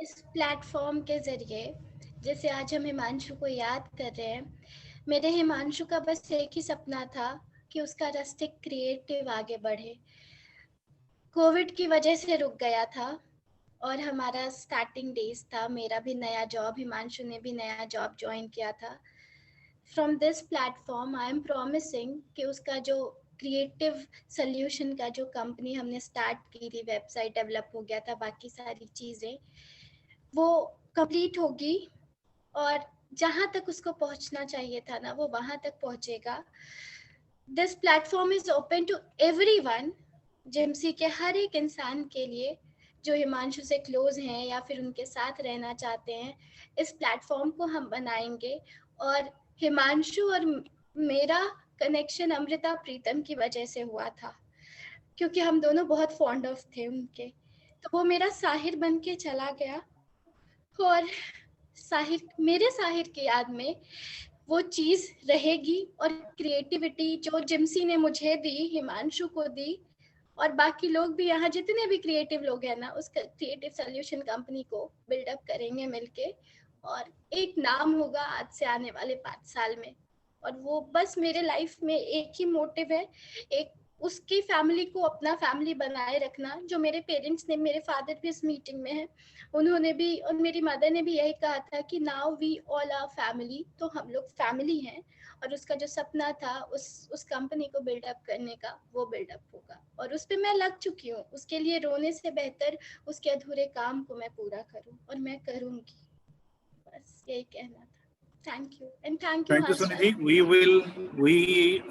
इस प्लेटफॉर्म के जरिए, जैसे आज हम हिमांशु को याद कर रहे हैं, मेरे हिमांशु का बस एक ही सपना था कि उसका रास्ते क्रिएटिव आगे बढ़े। कोविड की वजह से रुक गया था और हमारा स्टार्टिंग डेज था, मेरा भी नया जॉब, हिमांशु ने भी नया जॉब ज्वाइन किया था। From this platform I am promising कि उसका जो क्रिएटिव सोल्यूशन का जो कंपनी हमने स्टार्ट की थी, वेबसाइट डेवलप हो गया था, बाकी सारी चीज़ें वो कंप्लीट होगी और जहाँ तक उसको पहुँचना चाहिए था ना, वो वहाँ तक पहुँचेगा। This platform is open to everyone, जिम्सी के हर एक इंसान के लिए जो हिमांशु से क्लोज हैं या फिर उनके साथ रहना चाहते हैं। इस प्लेटफॉर्म को हम बनाएंगे और हिमांशु और मेरा कनेक्शन अमृता प्रीतम की वजह से हुआ था, क्योंकि हम दोनों बहुत फॉन्ड ऑफ थे उनके। तो वो मेरा साहिर बन के चला गया और मेरे साहिर की याद में वो चीज़ रहेगी। और क्रिएटिविटी जो जिम्सी ने मुझे दी, हिमांशु को दी, और बाकी लोग भी यहाँ जितने भी क्रिएटिव लोग हैं ना, उस क्रिएटिव सोल्यूशन कंपनी को बिल्डअप करेंगे मिलके, और एक नाम होगा आज से आने वाले 5 साल में। और वो बस मेरे लाइफ में एक ही मोटिव है, एक उसकी फैमिली को अपना फैमिली बनाए रखना, जो मेरे पेरेंट्स ने, मेरे फादर भी इस मीटिंग में है, उन्होंने भी और मेरी मदर ने भी यही कहा था कि now we all are family, तो हम लोग फैमिली हैं और उसका जो सपना था उस कंपनी को बिल्डअप करने का, वो बिल्डअप होगा और उस पे मैं लग चुकी हूँ। उसके लिए रोने से बेहतर उसके अधूरे काम को मैं पूरा करूँ और मैं करूँगी। बस यही कहना था। Thank you and thank you Thank you, Harshad. Sunidhi. We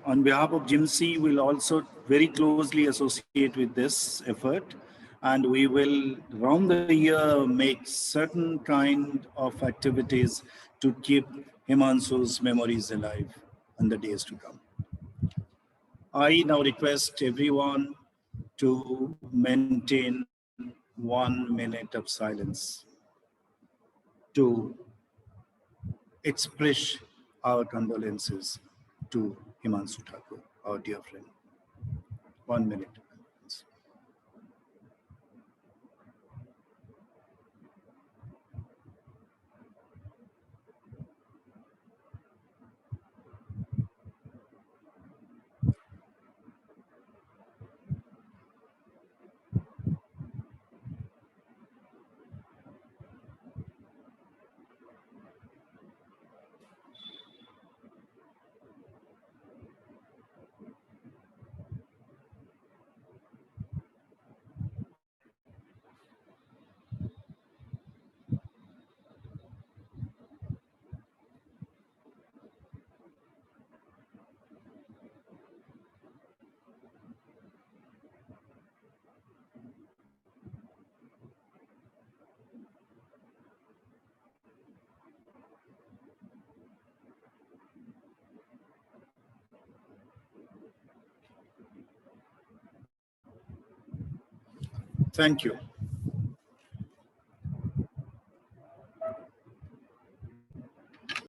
on behalf of JIMC will also very closely associate with this effort, and we will round the year make certain kind of activities to keep Himanshu's memories alive in the days to come. I now request everyone to maintain 1 minute of silence to express our condolences to Himanshu Thakur, our dear friend. 1 minute. Thank you.